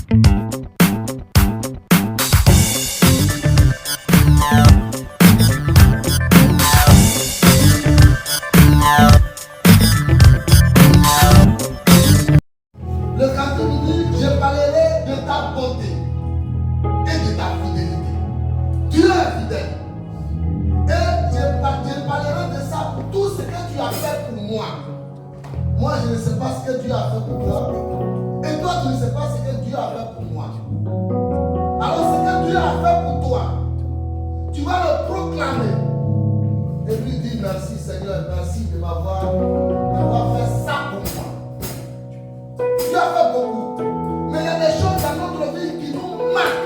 Le cantique nous dit, je parlerai de ta bonté et de ta fidélité. Dieu est fidèle. Et je parlerai de ça pour tout ce que tu as fait pour moi. Moi, je ne sais pas ce que Dieu a fait pour toi. Et toi, tu ne sais pas ce que Dieu a fait pour moi. Alors, ce que Dieu a fait pour toi, tu vas le proclamer. Et lui dire merci Seigneur, merci de m'avoir fait ça pour moi. Tu as fait beaucoup. Mais il y a des choses dans notre vie qui nous marquent.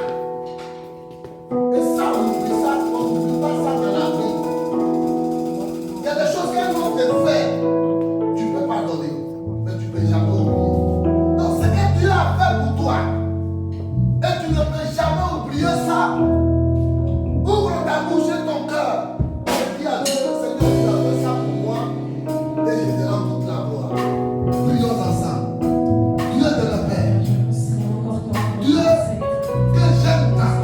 Et ça, on oublie ça, on n'oublie pas ça dans la vie. Il y a des choses qu'un homme te fait, tu ne peux pas donner, mais tu ne peux jamais oublier. Donc ce que Dieu a fait pour toi, et tu ne peux jamais oublier ça, ouvre ta bouche et ton cœur. Et dis à Dieu, Seigneur, tu as fait ça pour moi, et je te rends toute la gloire. Prions ensemble. Dieu de le Père, Dieu que j'aime tant,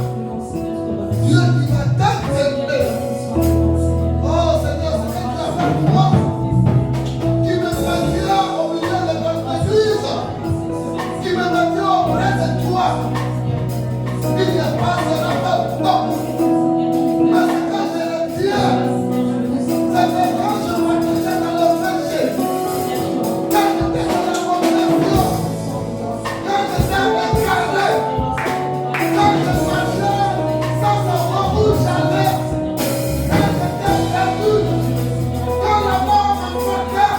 Dieu qui m'a tant aimé. Oh Seigneur, ce que tu as fait pour moi, qui me maintient au milieu de votre église, qui me maintient auprès de toi. Il n'y a pas de rappel beaucoup, mais ce que je retiens, c'est que quand je m'attachais dans le péché, quand j'étais dans la condamnation, quand j'étais incarné, quand je marchais sans savoir où j'allais, quand j'étais perdu, quand la mort m'attaquait,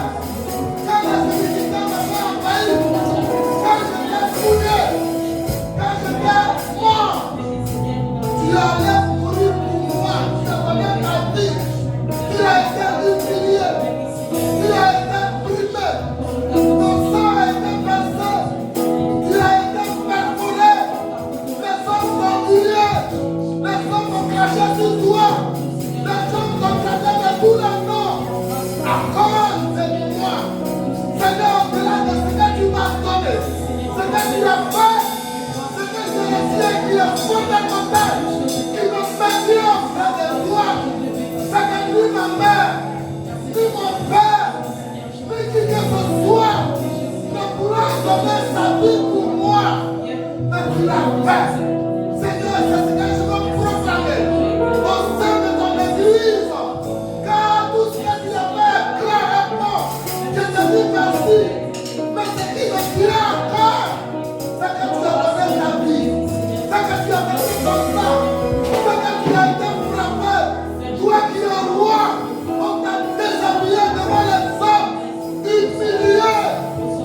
quand la sécurité m'avait envahi, quand j'étais fouillé, quand j'étais mort, tu allais mourir pour moi, tu as donné ta vie, tu as été humilié, tu as été brimé, ton sang a été versé, tu as été perforé, les hommes t'ont humilié, les hommes t'ont craché sur toi, les hommes t'ont traité de tout le nom, à cause de moi. Seigneur, au-delà de ce que tu m'as donné, ce que tu as fait, ce que je retiens qui est fondamental, qui me maintient auprès de toi, c'est que ni ma mère, ni mon père, ni qui que ce soit, ne pourra donner sa vie pour moi, mais tu l'as fait. Seigneur, c'est ce que je veux proclamer au sein de ton église, car tout ce que tu as fait clairement, je te dis merci, mais ce qui me tient à cœur, c'est que tu as donné ta vie, c'est que tu as donné ton sang, c'est que tu as été frappé, toi qui es roi, on t'a déshabillé devant les hommes, humilié,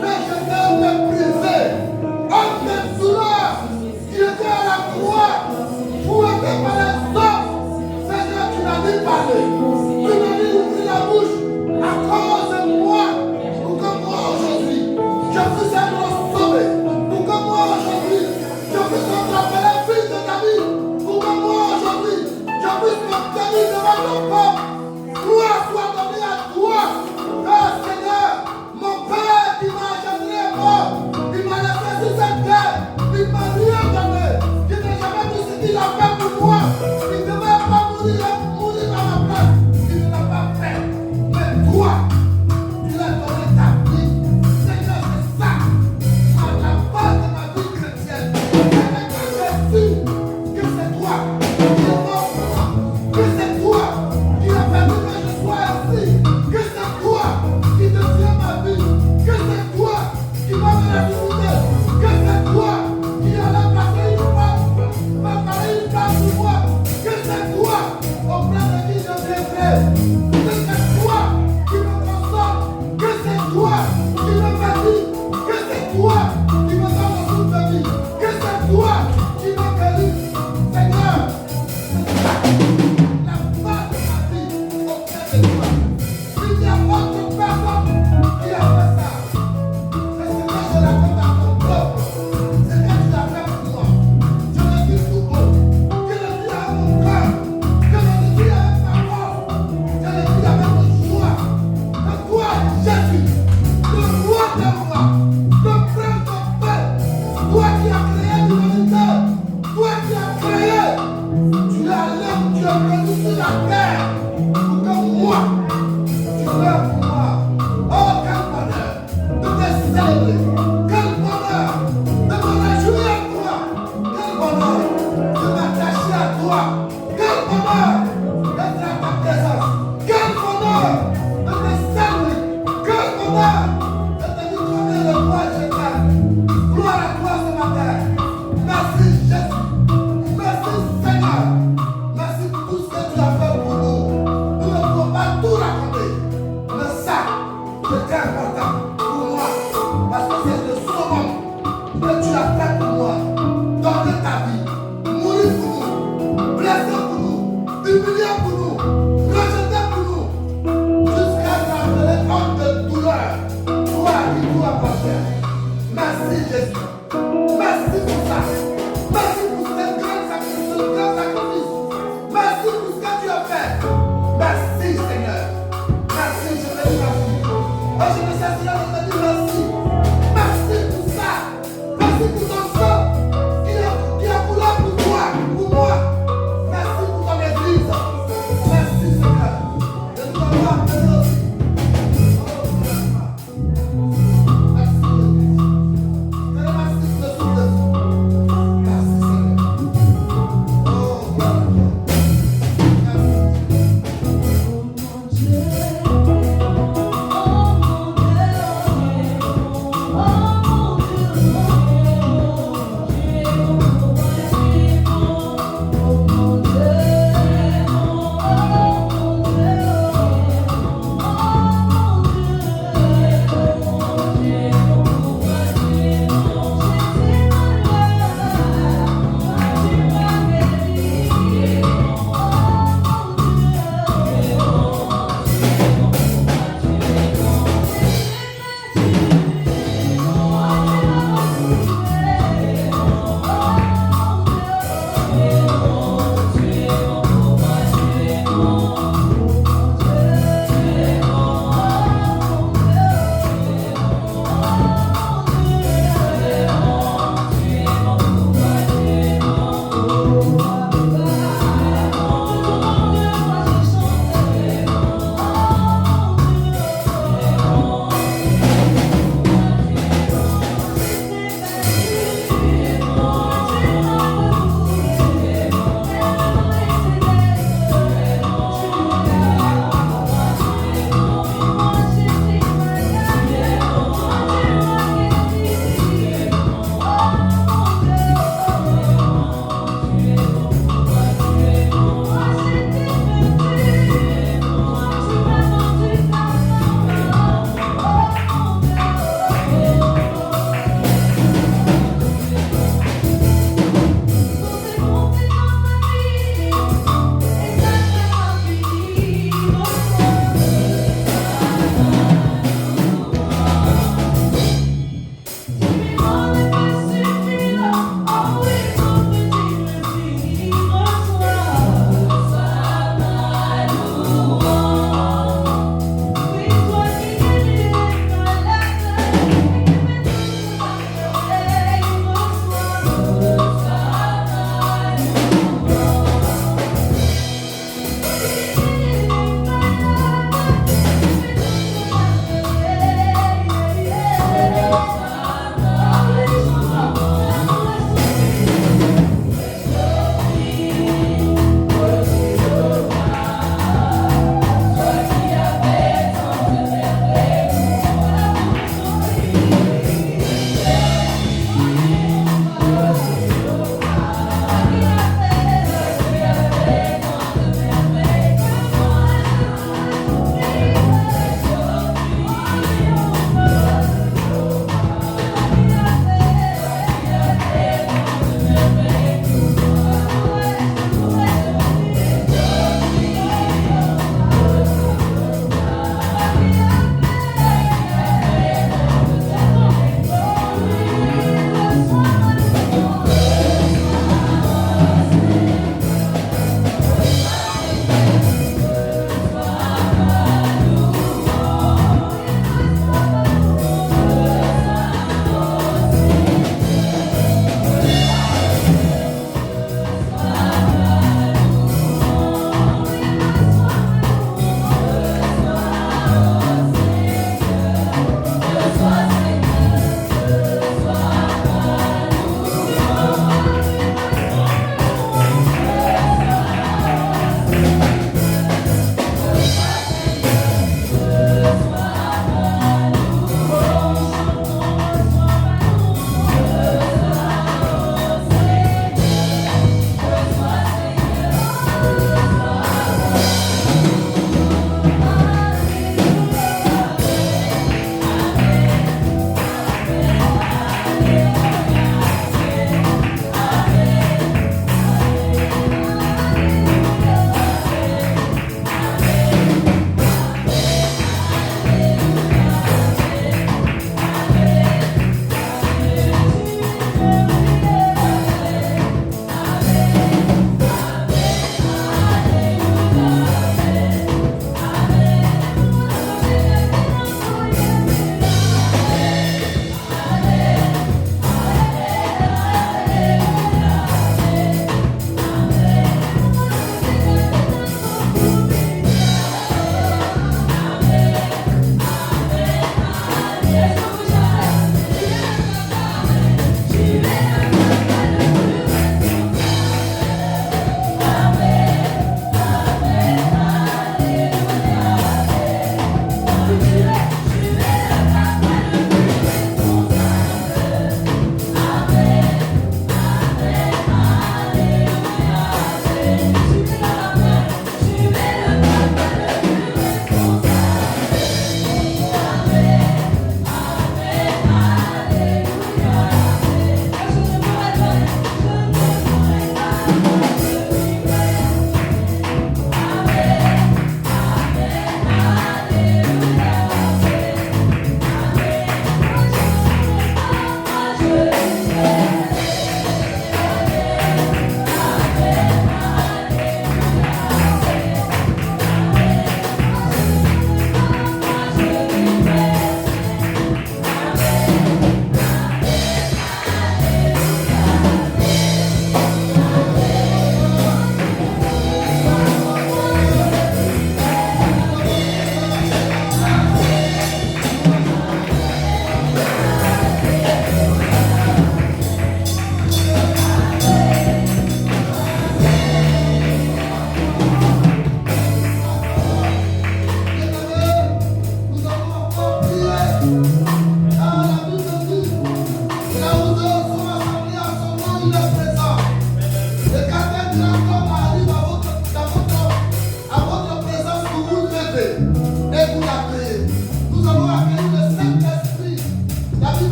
rejeté, méprisé, homme de douleur, qui était à la croix, fouetté par les hommes. Seigneur, tu n'as ni parlé, tu n'as ni ouvert la bouche à cause de moi, pour que moi aujourd'hui, je puisse être sauvé, pour que moi aujourd'hui, je puisse être appelé fils de David, pour que moi aujourd'hui, je puisse me tenir devant ton peuple. Gloire soit donnée à toi, Seigneur, mon Père qui m'a engendré est mort, il m'a laissé sur cette terre, il m'a rien donné, je n'ai jamais vu ce qu'il a fait pour moi, il ne devait pas mourir à ma place, il ne l'a pas fait, mais toi, tu l'as donné ta vie, Seigneur, c'est ça, à la base de ma vie chrétienne, c'est que je suis que c'est toi qui es mort pour moi, que c'est toi qui as permis que je sois ainsi, que c'est toi qui détient ma vie, que c'est toi qui m'as ressuscité, que c'est toi qui allais passer une place pour moi, que c'est toi auprès de qui je viendrai, que c'est toi qui me console, que c'est toi qui me bénit, que c'est toi qui me donne le souffle de vie, que c'est toi qui me guérit. Seigneur, la base de ma vie auprès de toi. Il n'y a pas de personne qui a fait ça. C'est ce que je raconte à ton peuple. C'est ce que tu as fait pour moi. Je le dis tout haut. Je le dis à mon cœur. Je le dis avec ma force. Je le dis avec mon joie. Que toi, Jésus, le roi des rois, le prince de paix, toi qui as créé as fait pour moi, donné ta vie, mourir pour nous, blessé pour nous, humilié pour nous, rejeté pour nous, jusqu'à t'appeler homme de douleur. Toi qui dois pas faire. Merci Jésus. Merci pour ça. Merci pour ce grand sacrifice. Merci pour ce que tu as fait. Merci Seigneur. Merci, je te remercie. Oh, je ne cesserai de te dire merci. Merci pour ça. Merci pour ton sang qui a coulé pour toi, pour moi. Merci pour ton église. Merci Seigneur. Je te remercie. Oh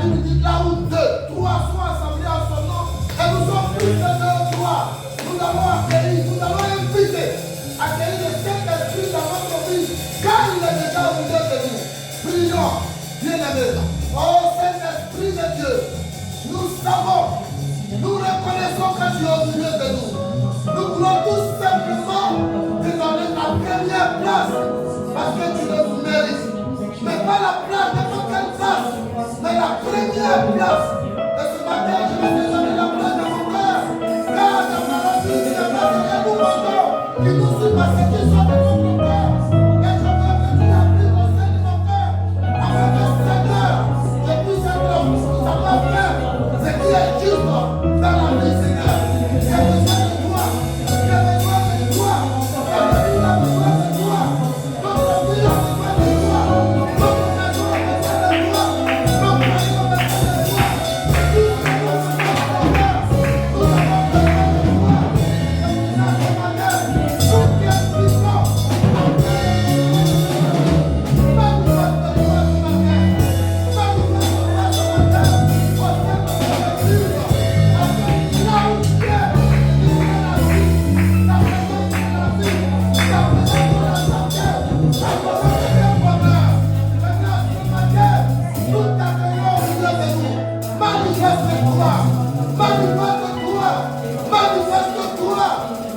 Bible dit là où 2, 3 sont assemblés en son nom, et nous sommes plus de 3. Nous allons accueillir, nous allons inviter, accueillir le Saint-Esprit dans notre vie, car il est déjà au milieu de nous. Prions, bien-aimés. Oh Saint-Esprit de Dieu, nous savons, nous reconnaissons que tu es au milieu de nous. Nous voulons tout simplement te donner la première place, parce que tu le mérites. Mais pas la place de n'importe quelle place, mais la première place. Et ce matin, je vais te donner la place de mon cœur. Car dans ma vie, il y a nous mentons qui nous suivent à ce qui sont de notre cœur. Et je veux que tu appliques au sein de mon cœur, afin que Seigneur, je puisse savoir faire ce qui est juste dans la vie, Seigneur. J'ai besoin de toi. J'ai besoin de toi. J'ai besoin de toi. Notre vie a besoin de toi. Notre maison a besoin de toi. Notre mari a besoin de toi. Nous avons besoin de toi. Nous avons besoin de toi. Et nous avons besoin de toi. Nous qui es puissant.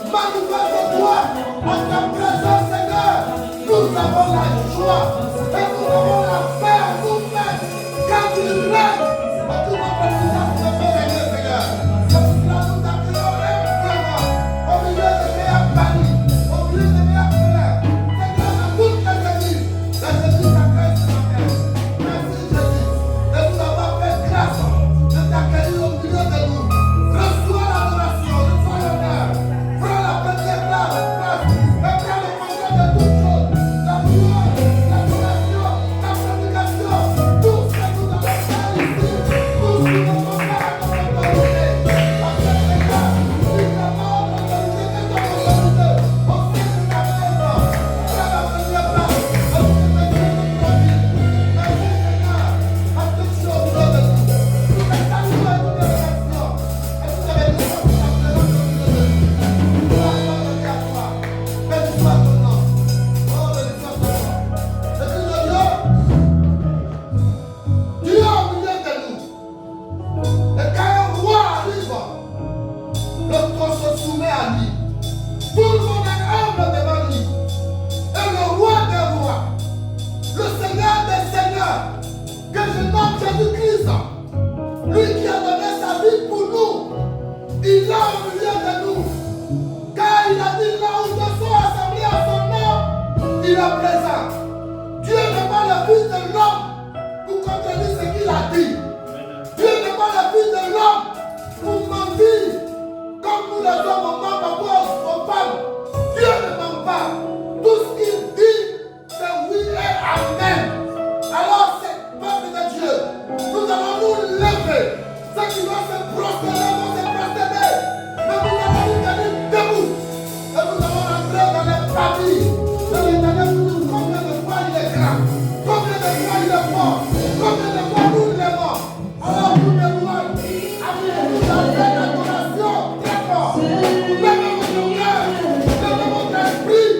Manifeste-toi en ta présence, Seigneur. Nous avons la joie et nous avons la paix en nous-mêmes. Quand tu règnes, tout notre puissance ne peut régner, Seigneur. C'est pour cela que nous t'accueillons vraiment au milieu de meilleurs paris, au milieu de meilleurs frères. Seigneur, dans toutes les églises t'accueillent ce matin. Merci Jésus. Et nous avons fait grâce de t'accueillir au milieu de nous. Reçois l'adoration, reçois l'honneur. Prends la première place et prends le contrôle de toutes choses. La gloire, l'adoration, la prédication, tout ce que nous allons faire ici, tout ce que nous allons faire à notre autorité. Parce que Seigneur, tu demandes l'autorité que ton autorité au sein de ta maison. Prends la première place et nous te mettons notre vie. Merci Seigneur, parce que tu es au milieu de nous. Nous te saluons et nous te remercions. Et nous te bénissons pour ta présence au milieu de nous. Béni soit ton nom. Oh, béni soit ton nom. Esprit de Dieu, tu es au milieu de nous. Et quand un roi arrive, le trône se soumet à lui. Tout le monde est humble devant lui. Et le roi des rois, le Seigneur des seigneurs, que je nomme Jésus-Christ, lui qui a donné sa vie pour nous, il est au milieu de nous. Car il a dit là où deux sont assemblés à son nom, il est présent. Dieu n'est pas le fils de l'homme pour contredire ce qu'il a dit. Dieu n'est pas le fils de l'homme pour mentir. Comme nous les hommes, on ment parfois aux femmes. Dieu ne ment pas. Tout ce qu'il dit, c'est oui et amen. Alors, c'est peuple de Dieu. Nous allons nous lever. Ceux qui vont se prosterner vont se prosterner. Mais nous allons nous tenir debout. Et nous allons rentrer dans les familles. De l'Éternel pour nous combien de fois il est grand. Combien de fois il est fort. Combien de fois nous l'aimons. Alors nous les louons. Avec nous dans l'adoration très fort. Levez votre cœur. Levez votre esprit.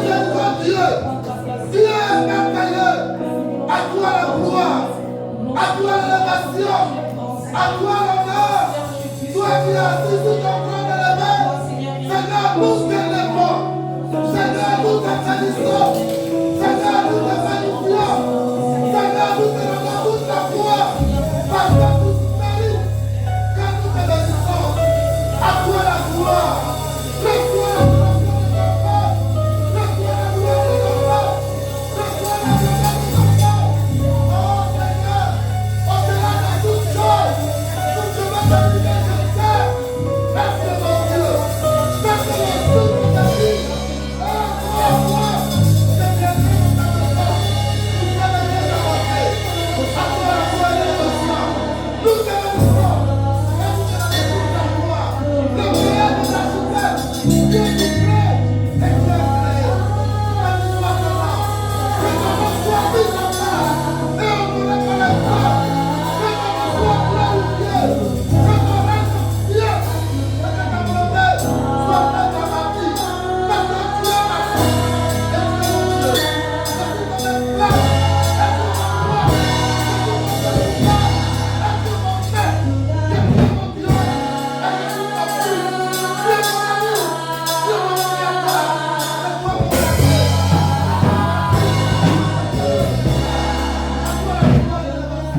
de Dieu. Dieu est merveilleux. À toi la gloire. À toi l'élévation. À toi l'honneur. Toi qui es assis sur ton trône élevé. Seigneur, nous t'élèvons. Seigneur, nous te bénissons. Seigneur, nous te magnifions. Seigneur, nous te rendons toute la gloire. Parce que nous mérites que nous te bénissons. À toi la gloire. Reçois la gloire de nos enfants. Reçois la gloire de nos enfants. Reçois la gloire de nos enfants. Oh Seigneur, au-delà de toutes choses, nous te remercions de Dieu. Merci mon Dieu. Merci mon Dieu pour ta vie. Oh, moi, je viendrai dans ta maison. Nous t'aimerons d'avancer. À toi la gloire et l'émotion. Nous t'aimerons. Et nous te rendons toute la gloire. Le meilleur de la souffrance. Dieu qui crée et qui est créé. Béni soit ton nom. Que ton nom soit mis en place. Et on ne reconnaît pas. Que ton nom soit glorifié. Que ton règne vienne. Et que ta volonté soit faite dans ma vie. Parce que tu es ma source. Et tu es mon Dieu. Je suis dans mes plans. Et tu es mon roi. Je suis mon Seigneur. Et tu es mon maître. Je suis mon Dieu. Et je suis ton fils. Tu es mon ami. Tu es mon créateur. C'est toi mon berger. À toi la gloire et l'élévation.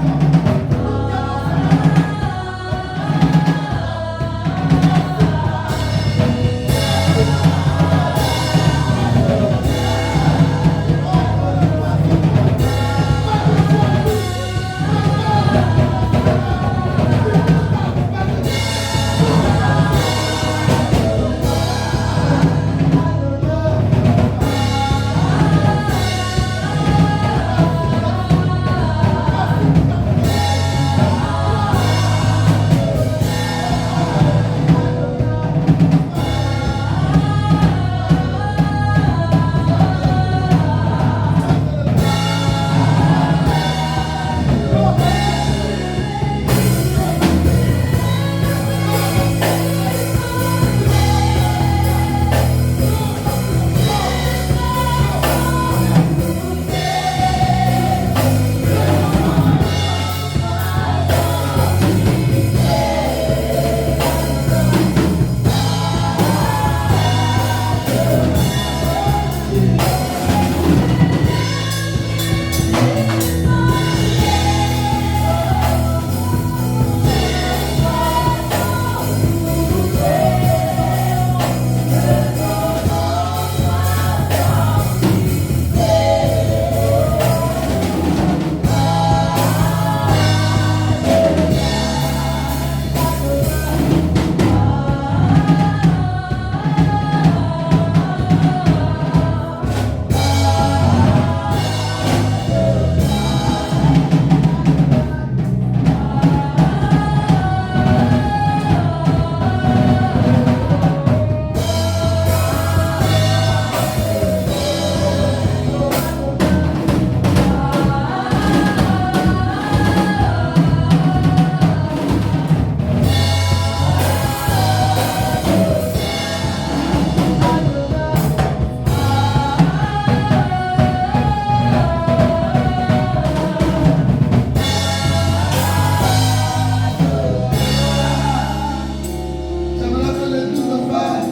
J'aimerais que l'Église me fasse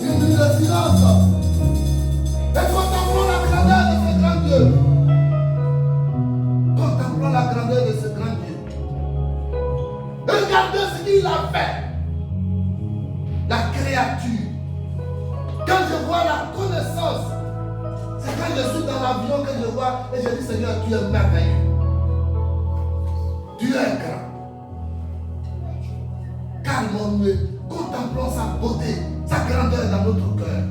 une minute de silence. Et contemplons la grandeur de ce grand Dieu. Contemplons la grandeur de ce grand Dieu. Regardez ce qu'il a fait. La créature. Quand je vois la connaissance, c'est quand je suis dans l'avion que je vois et je dis Seigneur, tu es merveilleux. Tu es grand. Calmons-nous. Contemplons sa beauté, sa grandeur dans notre cœur.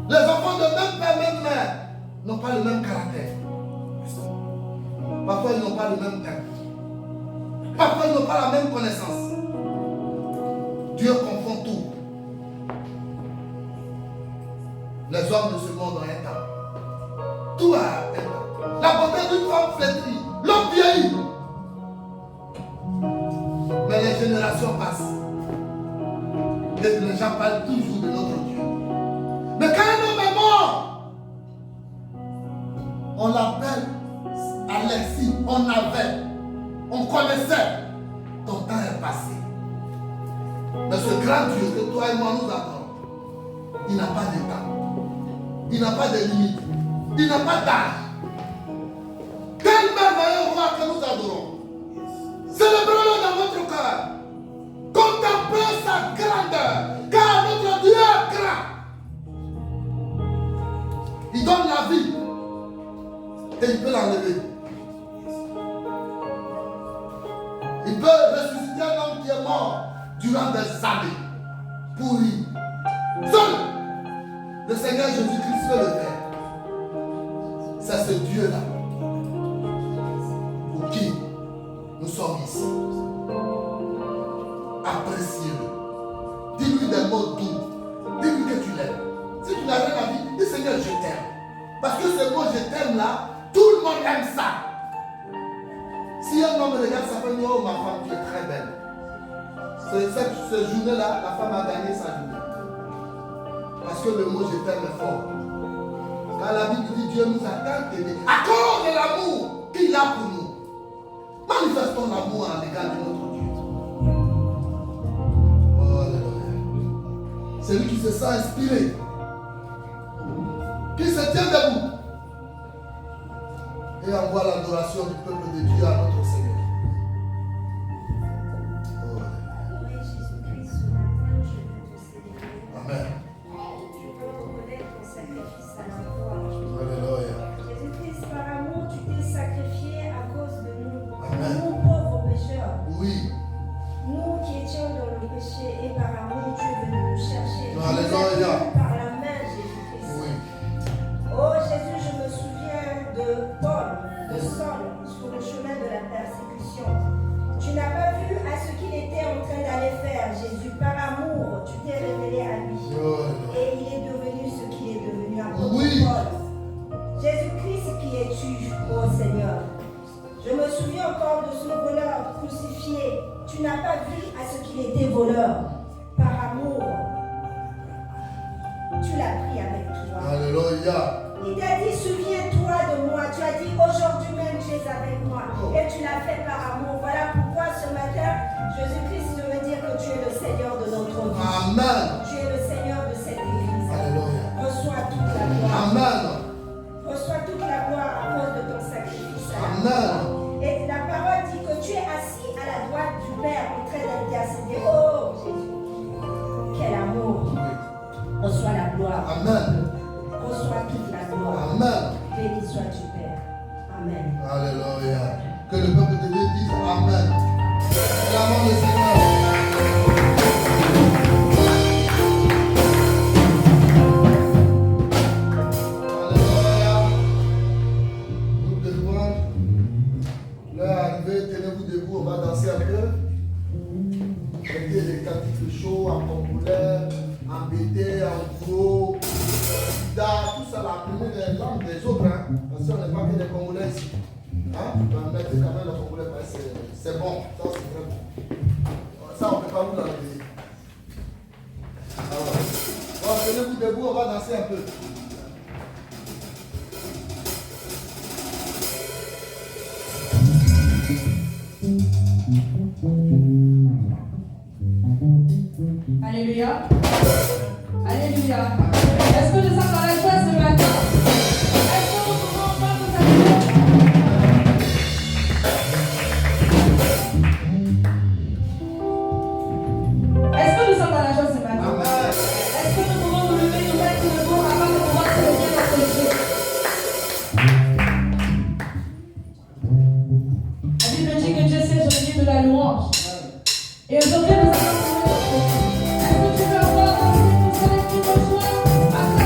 Les enfants de même père, même mère n'ont pas le même caractère. Parfois, ils n'ont pas le même temps. Parfois, ils n'ont pas la même connaissance. Dieu confond tout. Les hommes de ce monde ont un temps. Tout a un temps. La beauté d'une femme flétrie, l'homme vieillit. Mais les générations passent. Et les gens parlent toujours de notre Dieu. Mais quand un homme est mort, on l'appelle Alexis, on connaissait, ton temps est passé. Mais ce grand Dieu que toi et moi nous adorons, il n'a pas de temps, il n'a pas de limite, il n'a pas d'âge. Quel merveilleux roi que nous adorons. Célébrons-le dans votre cœur. Contemplez sa grandeur, car notre Dieu est grand. Il donne la vie et il peut l'enlever. Il peut ressusciter un homme qui est mort durant des années pour lui. Seul le Seigneur Jésus-Christ peut le faire. C'est ce Dieu-là pour qui nous sommes ici. Appréciez-le. Dis-lui des mots doux. Dis-lui que tu l'aimes. Si tu n'as rien à dire, dis Seigneur, je t'aime. Parce que ce mot je t'aime là, tout le monde aime ça. Si un homme regarde sa femme et dit, oh ma femme, tu es très belle. Cette journée-là, la femme a gagné sa journée. Parce que le mot je t'aime est fort. Quand la Bible dit Dieu nous a tant aimés, à cause de l'amour qu'il a pour nous, manifestons l'amour à l'égard de notre Dieu. Oh, alléluia. Celui qui se sent inspiré, qui se tient debout et envoie l'adoration du peuple de Dieu à notre Seigneur. Oh, amen. Oui. Nous qui étions dans le péché et par amour, tu es venu nous chercher. Alléluia. Par la main, Jésus-Christ. Oui. Oh Jésus, je me souviens de Paul, de Saul, sur le chemin de la persécution. Tu n'as pas vu à ce qu'il était en train d'aller faire, Jésus. Par amour, tu t'es révélé à lui. Et il est devenu ce qu'il est devenu à cause de Paul. Jésus-Christ, qui es-tu, ô Seigneur? Je me souviens encore de ce voleur crucifié. Tu n'as pas vu à ce qu'il était voleur. Par amour, tu l'as pris avec toi. Alléluia. Il t'a dit, souviens-toi de moi. Tu as dit, aujourd'hui même, tu es avec moi. Et tu l'as fait par amour. Voilà pourquoi ce matin, Jésus-Christ veut dire que tu es le Seigneur de notre vie. Amen. Tu es le Seigneur de cette église. Alléluia. Reçois toute la gloire. Amen. Reçois toute la gloire à cause de ton sacrifice. Amen. Et la parole dit que tu es assis à la droite du Père en train d'intercéder. Oh Jésus, quel amour. Reçois la gloire. Amen. Reçois toute la gloire. Amen. Béni sois-tu, Père. Amen. Alléluia. Que le peuple de Dieu dise Amen. Acclamons le Seigneur. Tenez-vous debout, on va danser un peu. Mettez les cantiques chauds en congolais, en bété, en gros, tout ça, la première des langues des autres. Hein, parce qu'on n'est pas que des Congolais ici. Hein, on va mettre quand même le congolais, c'est bon, ça c'est très bon. Ça, on ne peut pas vous l'enlever. Alors, bon, tenez-vous debout, on va danser un peu. Alléluia. Alléluia. Est-ce que nous sommes dans la joie ce matin? Est-ce que nous pouvons encore nous appeler? Est-ce que nous sommes dans la joie ce matin? Amen. Est-ce que nous pouvons nous lever, nous mettre debout afin de pouvoir célébrer notre Dieu? La Bible dit que Dieu sait jouir de la louange. Et aujourd'hui, nous allons Amen.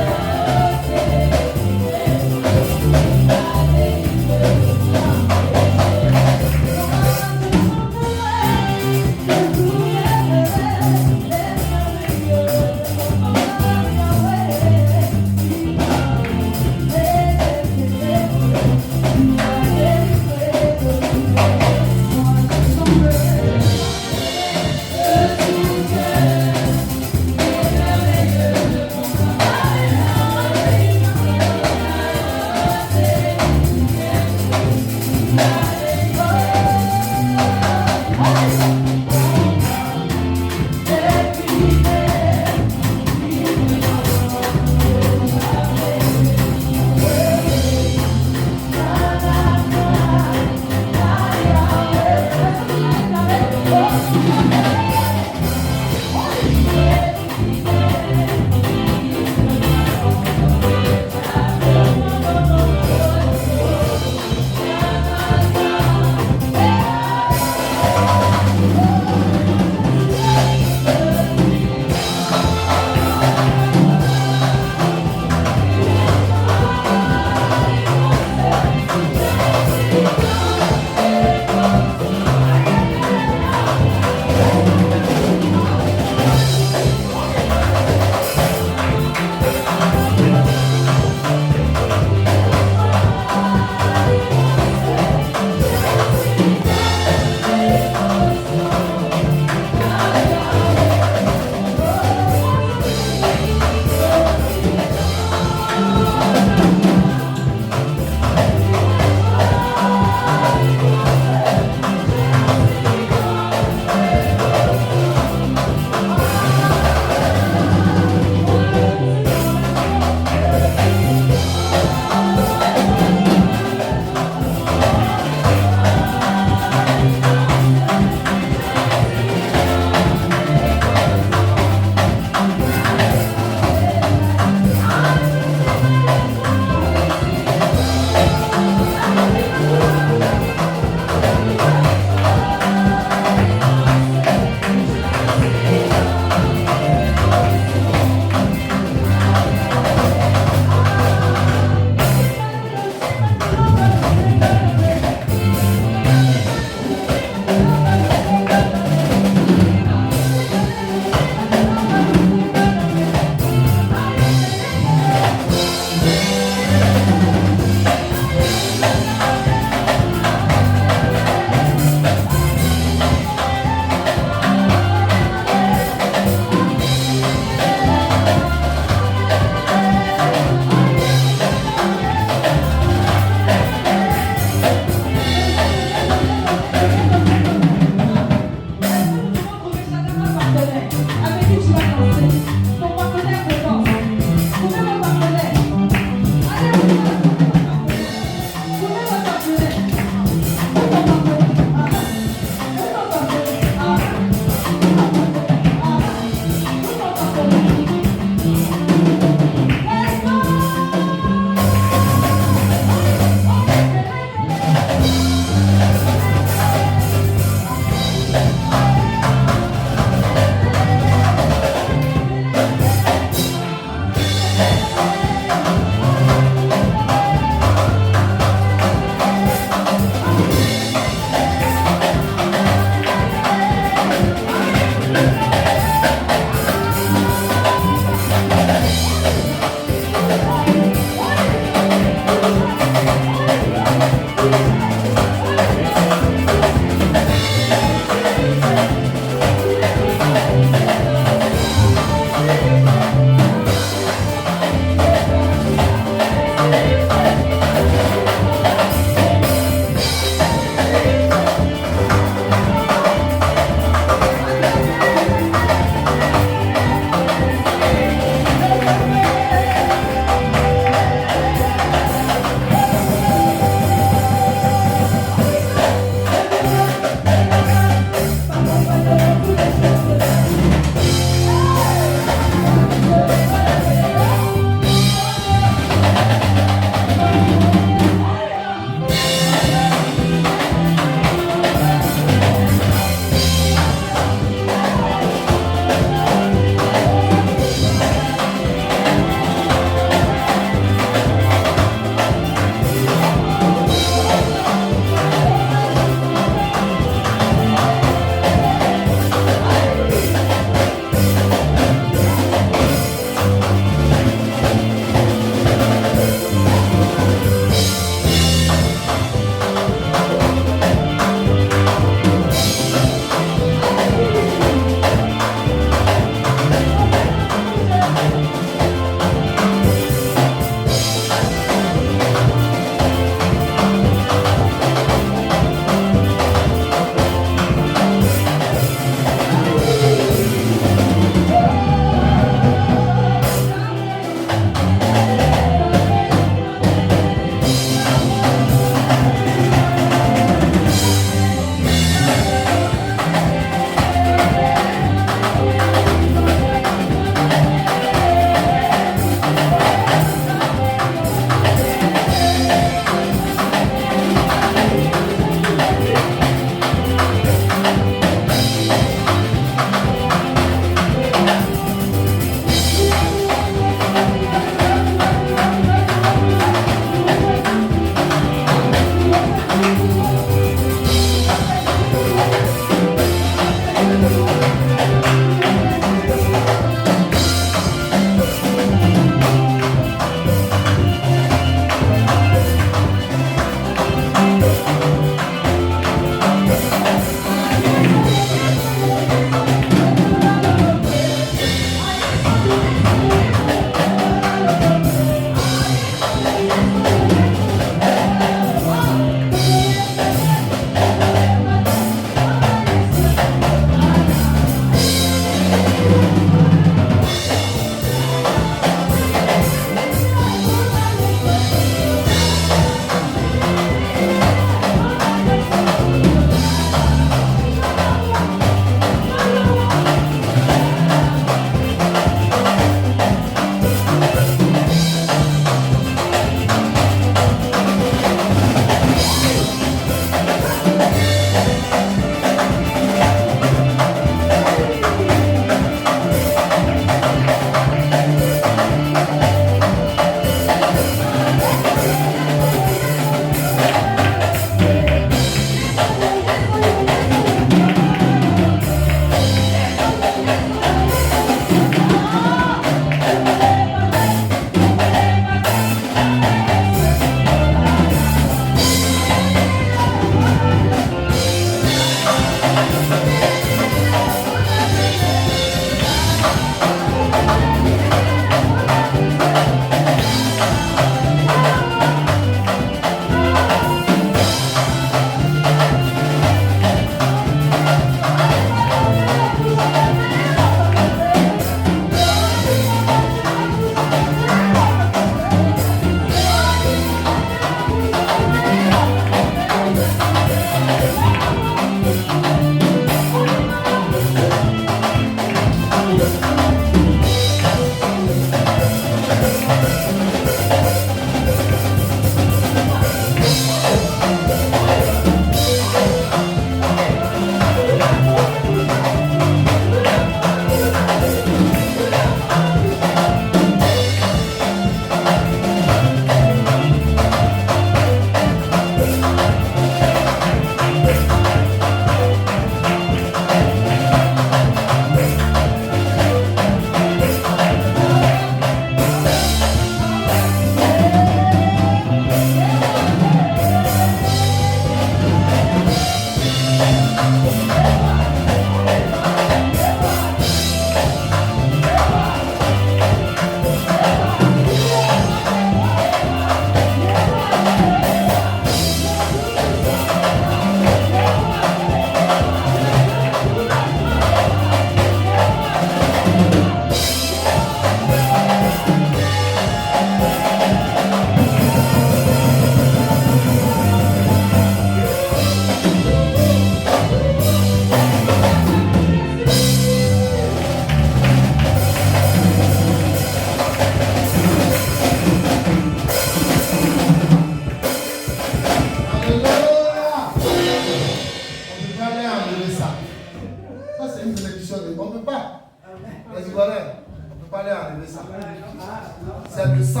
C'est le sang.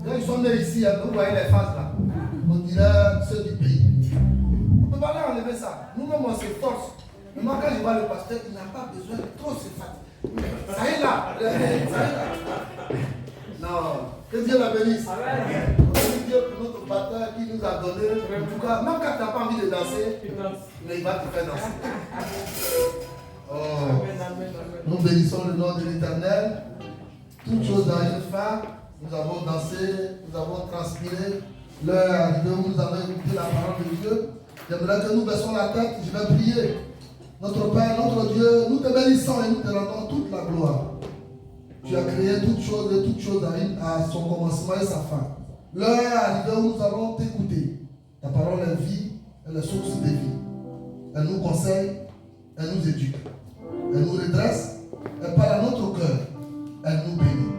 Quand ils sont nés ici, vous voyez les faces là. On dirait ceux du pays. On ne peut pas aller enlever ça. Nous-mêmes, on s'efforce. Mais moi, quand je vois le pasteur, il n'a pas besoin de trop se fatiguer. Ça y est là. Ça y est là. Non. Que Dieu la bénisse. Amen. On remercie Dieu pour notre pasteur qui nous a donné. En tout cas, même quand tu n'as pas envie de danser, mais il va te faire danser. Oh. Nous bénissons le nom de l'Éternel. Toutes choses dans une fin. Nous avons dansé, nous avons transpiré. L'heure est arrivée où nous allons écouter la parole de Dieu. J'aimerais que nous baissons la tête. Je vais prier. Notre Père, notre Dieu, nous te bénissons et nous te rendons toute la gloire. Tu as créé toutes choses et toutes choses à son commencement et sa fin. L'heure est arrivée où nous allons t'écouter. Ta parole est vie, elle est source de vie. Elle nous conseille, elle nous éduque. Elle nous redresse, elle parle à notre cœur. Elle nous bénit.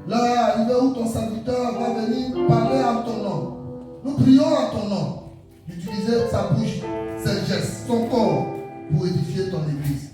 L'heure est arrivée où ton serviteur va venir parler en ton nom. Nous prions en ton nom d'utiliser sa bouche, ses gestes, son corps pour édifier ton église.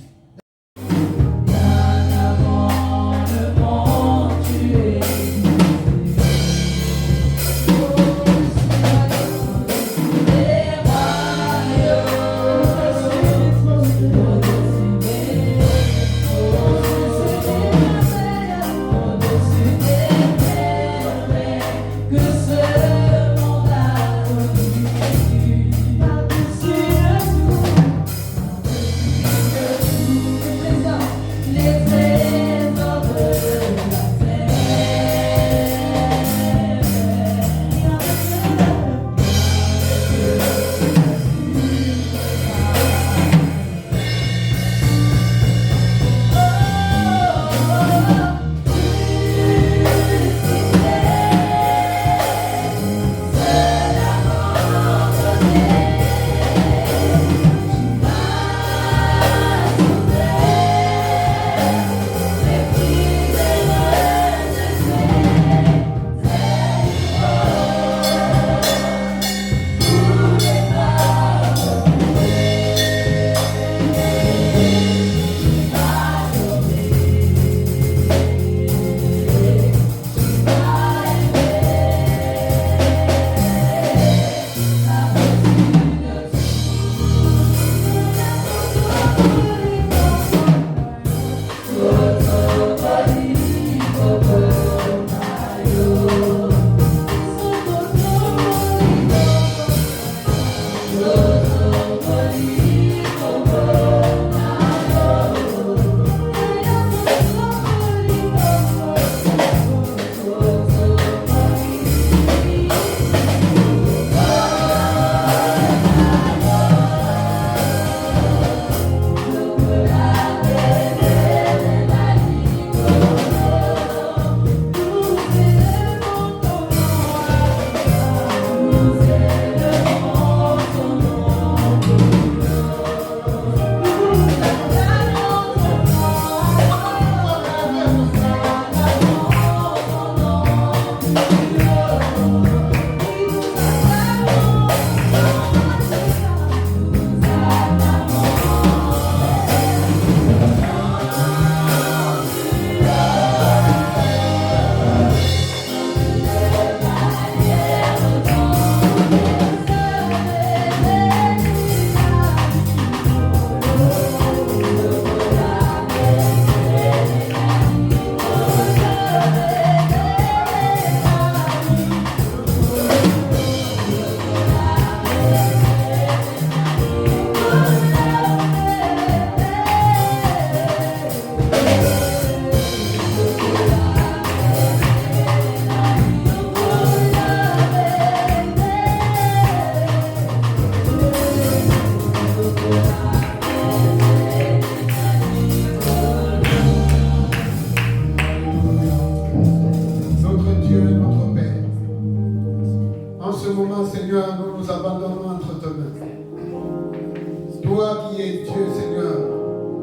Toi qui es Dieu, Seigneur,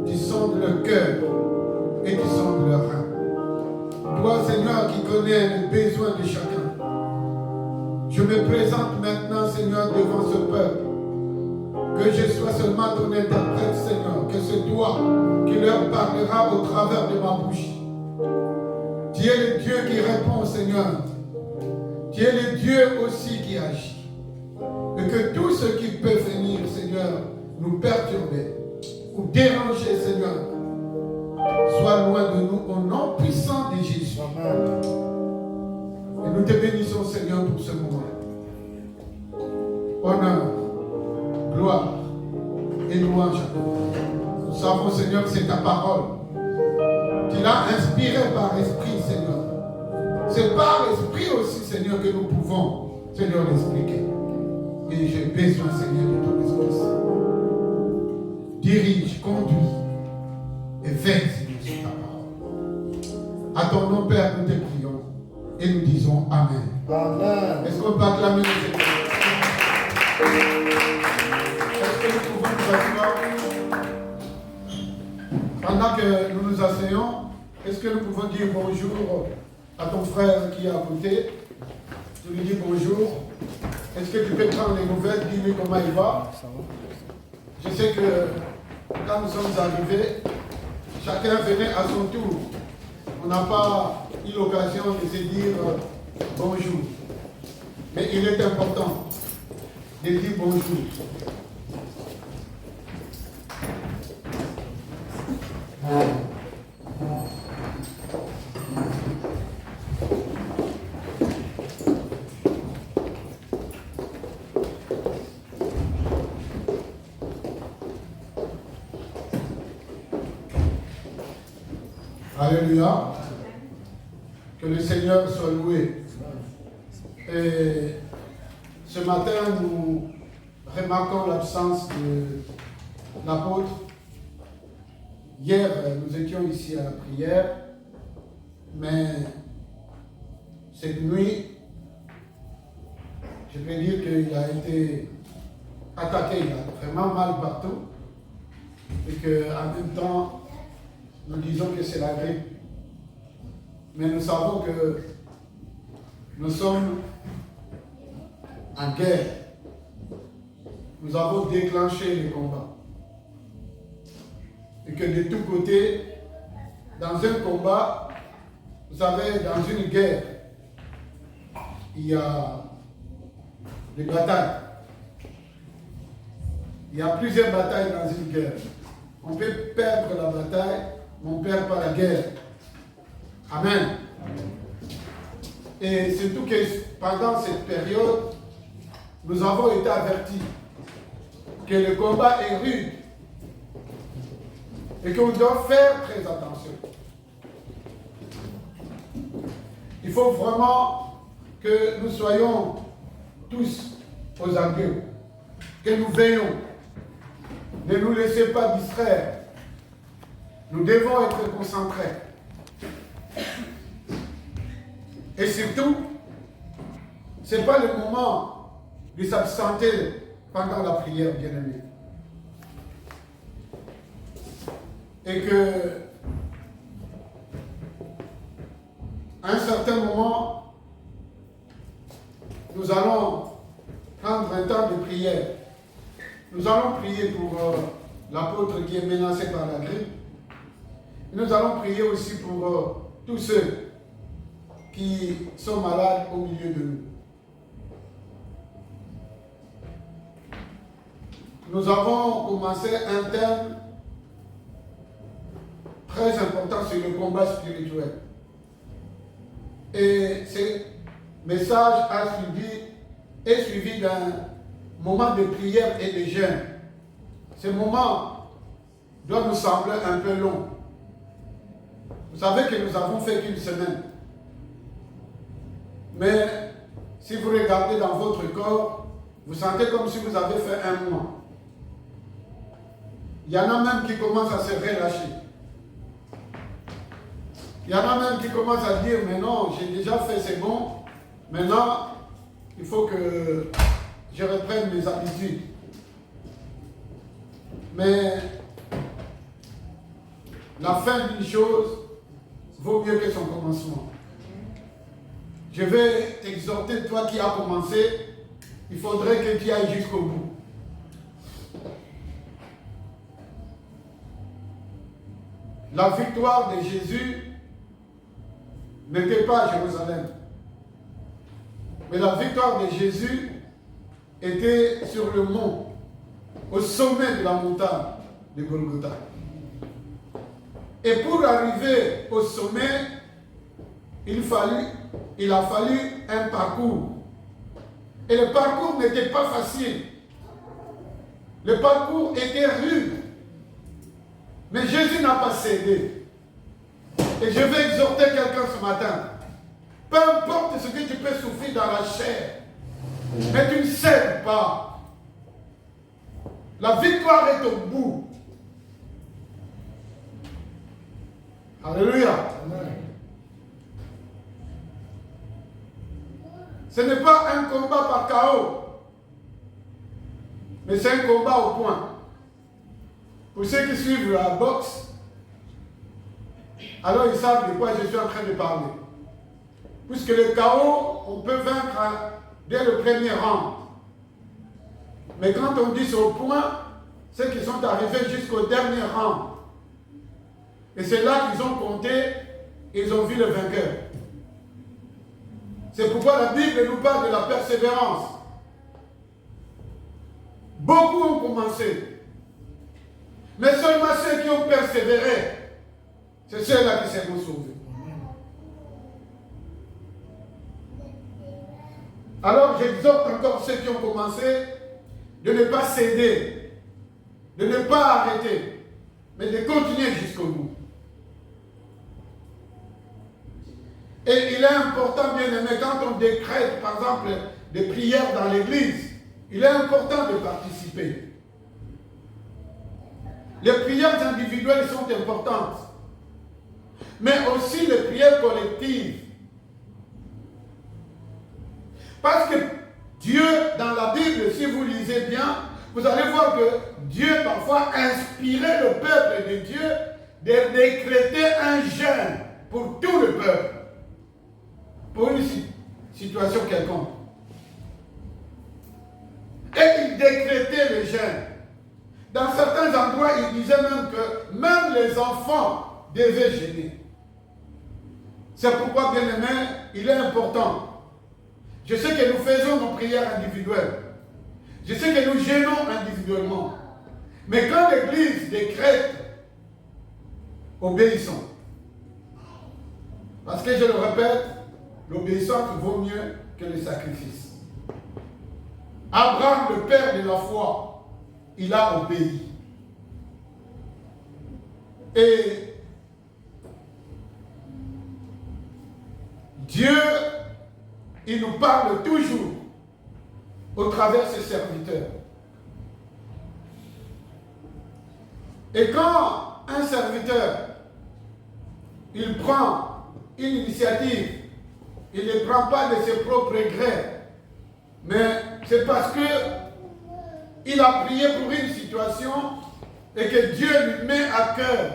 tu sondes le cœur et tu sondes le rein. Toi, Seigneur, qui connais les besoins de chacun. Je me présente maintenant, Seigneur, devant ce peuple. Que je sois seulement ton interprète, Seigneur. Que c'est toi qui leur parlera au travers de ma bouche. Tu es le Dieu qui répond, Seigneur. Tu es le Dieu aussi qui agit. Et que tout ce qui peut venir, Seigneur, nous perturber ou déranger, Seigneur, soit loin de nous au nom puissant de Jésus. Et nous te bénissons, Seigneur, pour ce moment. Honneur, gloire et louange à toi. Nous savons, Seigneur, que c'est ta parole. Tu l'as inspirée par esprit, Seigneur. C'est par esprit aussi, Seigneur, que nous pouvons, Seigneur, l'expliquer. Et j'ai besoin, Seigneur, de ton esprit. Dirige, conduis et veille, Seigneur, sur ta parole. À ton nom, Père, nous te prions et nous disons Amen. Amen. Est-ce qu'on peut acclamer le Seigneur? Est-ce que nous pouvons nous asseoir? Pendant que nous nous asseyons, est-ce que nous pouvons dire bonjour à ton frère qui est à côté? Tu lui dis bonjour. Est-ce que tu peux prendre les nouvelles, dis-lui comment il va? Je sais que quand nous sommes arrivés, chacun venait à son tour. On n'a pas eu l'occasion de se dire bonjour. Mais il est important de dire bonjour. Alléluia. Que le Seigneur soit loué. Et ce matin, nous remarquons l'absence de l'apôtre. Hier, nous étions ici à la prière, mais cette nuit, je peux dire qu'il a été attaqué, il a vraiment mal partout, et qu'en même temps, nous disons que c'est la grippe. Mais nous savons que nous sommes en guerre. Nous avons déclenché les combats. Et que de tous côtés, dans un combat, vous savez, dans une guerre, il y a des batailles. Il y a plusieurs batailles dans une guerre. On peut perdre la bataille, mais on ne perd pas la guerre. Amen. Et surtout que pendant cette période, nous avons été avertis que le combat est rude et qu'on doit faire très attention. Il faut vraiment que nous soyons tous aux aguets, que nous veillons. Ne nous laissez pas distraire. Nous devons être concentrés. Et surtout, ce n'est pas le moment de s'absenter pendant la prière, bien-aimé. Et que, à un certain moment, nous allons prendre un temps de prière. Nous allons prier pour l'apôtre qui est menacé par la grippe. Nous allons prier aussi pour tous ceux qui sont malades au milieu de nous. Nous avons commencé un thème très important sur le combat spirituel. Et ce message est suivi d'un moment de prière et de jeûne. Ce moment doit nous sembler un peu long. Vous savez que nous avons fait qu'une semaine. Mais si vous regardez dans votre corps, vous sentez comme si vous avez fait un mois. Il y en a même qui commencent à se relâcher. Il y en a même qui commencent à dire, mais non, j'ai déjà fait, c'est bon. Maintenant, il faut que je reprenne mes habitudes. Mais la fin d'une chose vaut mieux que son commencement. Je vais t'exhorter, toi qui as commencé, il faudrait que tu ailles jusqu'au bout. La victoire de Jésus n'était pas à Jérusalem. Mais la victoire de Jésus était sur le mont, au sommet de la montagne de Golgotha. Et pour arriver au sommet, il a fallu un parcours. Et le parcours n'était pas facile. Le parcours était rude. Mais Jésus n'a pas cédé. Et je vais exhorter quelqu'un ce matin. Peu importe ce que tu peux souffrir dans la chair, mais tu ne cèdes pas. La victoire est au bout. Alléluia. Amen. Ce n'est pas un combat par chaos, mais c'est un combat au point. Pour ceux qui suivent la boxe, alors ils savent de quoi je suis en train de parler. Puisque le chaos, on peut vaincre dès le premier round. Mais quand on dit c'est au point, ceux qui sont arrivés jusqu'au dernier round. Et c'est là qu'ils ont compté, ils ont vu le vainqueur. C'est pourquoi la Bible nous parle de la persévérance. Beaucoup ont commencé. Mais seulement ceux qui ont persévéré, c'est ceux-là qui seront sauvés. Alors j'exhorte encore ceux qui ont commencé de ne pas céder, de ne pas arrêter, mais de continuer jusqu'au bout. Et il est important, bien aimé, quand on décrète, par exemple, des prières dans l'église, il est important de participer. Les prières individuelles sont importantes, mais aussi les prières collectives. Parce que Dieu, dans la Bible, si vous lisez bien, vous allez voir que Dieu parfois inspirait le peuple de Dieu de décréter un jeûne pour tout le peuple, pour une situation quelconque. Et il décrétait le jeûne. Dans certains endroits, il disait même que même les enfants devaient jeûner. C'est pourquoi, bien aimé, il est important. Je sais que nous faisons nos prières individuelles. Je sais que nous jeûnons individuellement. Mais quand l'Église décrète, obéissons. Parce que je le répète, l'obéissance vaut mieux que le sacrifice. Abraham, le père de la foi, il a obéi. Et Dieu, il nous parle toujours au travers de ses serviteurs. Et quand un serviteur, il prend une initiative, il ne prend pas de ses propres grés, mais c'est parce que il a prié pour une situation et que Dieu lui met à cœur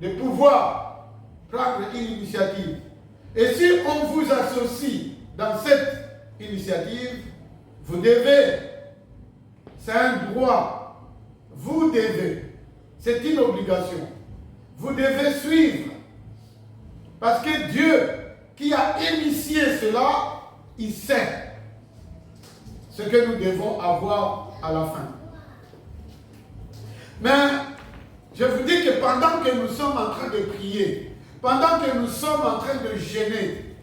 de pouvoir prendre une initiative. Et si on vous associe dans cette initiative, vous devez, c'est un droit, vous devez, c'est une obligation, vous devez suivre. Parce que Dieu qui a initié cela, il sait ce que nous devons avoir à la fin. Mais je vous dis que pendant que nous sommes en train de prier, pendant que nous sommes en train de jeûner,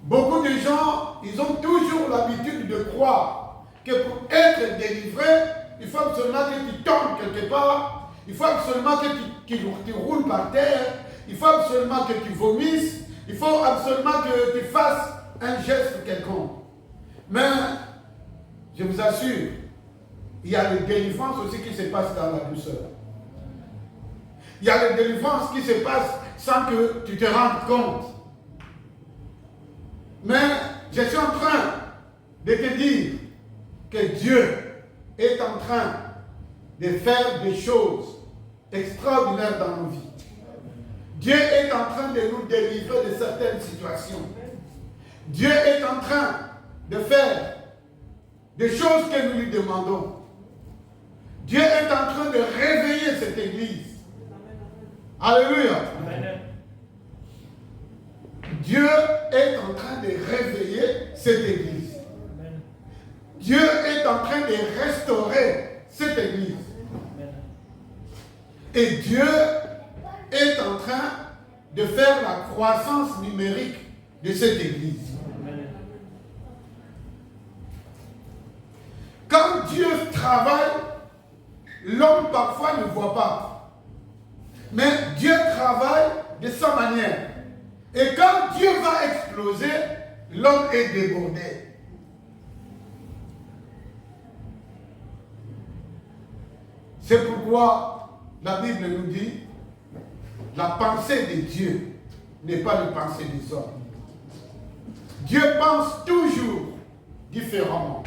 beaucoup de gens, ils ont toujours l'habitude de croire que pour être délivré, il faut absolument que tu tombes quelque part, il faut absolument que tu roules par terre, il faut absolument que tu vomisses, il faut absolument que tu fasses un geste quelconque. Mais, je vous assure, il y a les délivrances aussi qui se passent dans la douceur. Il y a les délivrances qui se passent sans que tu te rendes compte. Mais je suis en train de te dire que Dieu est en train de faire des choses extraordinaires dans nos vies. Dieu est en train de nous délivrer de certaines situations. Dieu est en train de faire des choses que nous lui demandons. Dieu est en train de réveiller cette église. Alléluia. Amen. Dieu est en train de réveiller cette église. Amen. Dieu est en train de restaurer cette église. Amen. Et Dieu est en train de faire la croissance numérique de cette église. Amen. Quand Dieu travaille, l'homme parfois ne voit pas. Mais Dieu travaille de sa manière. Et quand Dieu va exploser, l'homme est débordé. C'est pourquoi la Bible nous dit, la pensée de Dieu n'est pas la pensée des hommes. Dieu pense toujours différemment.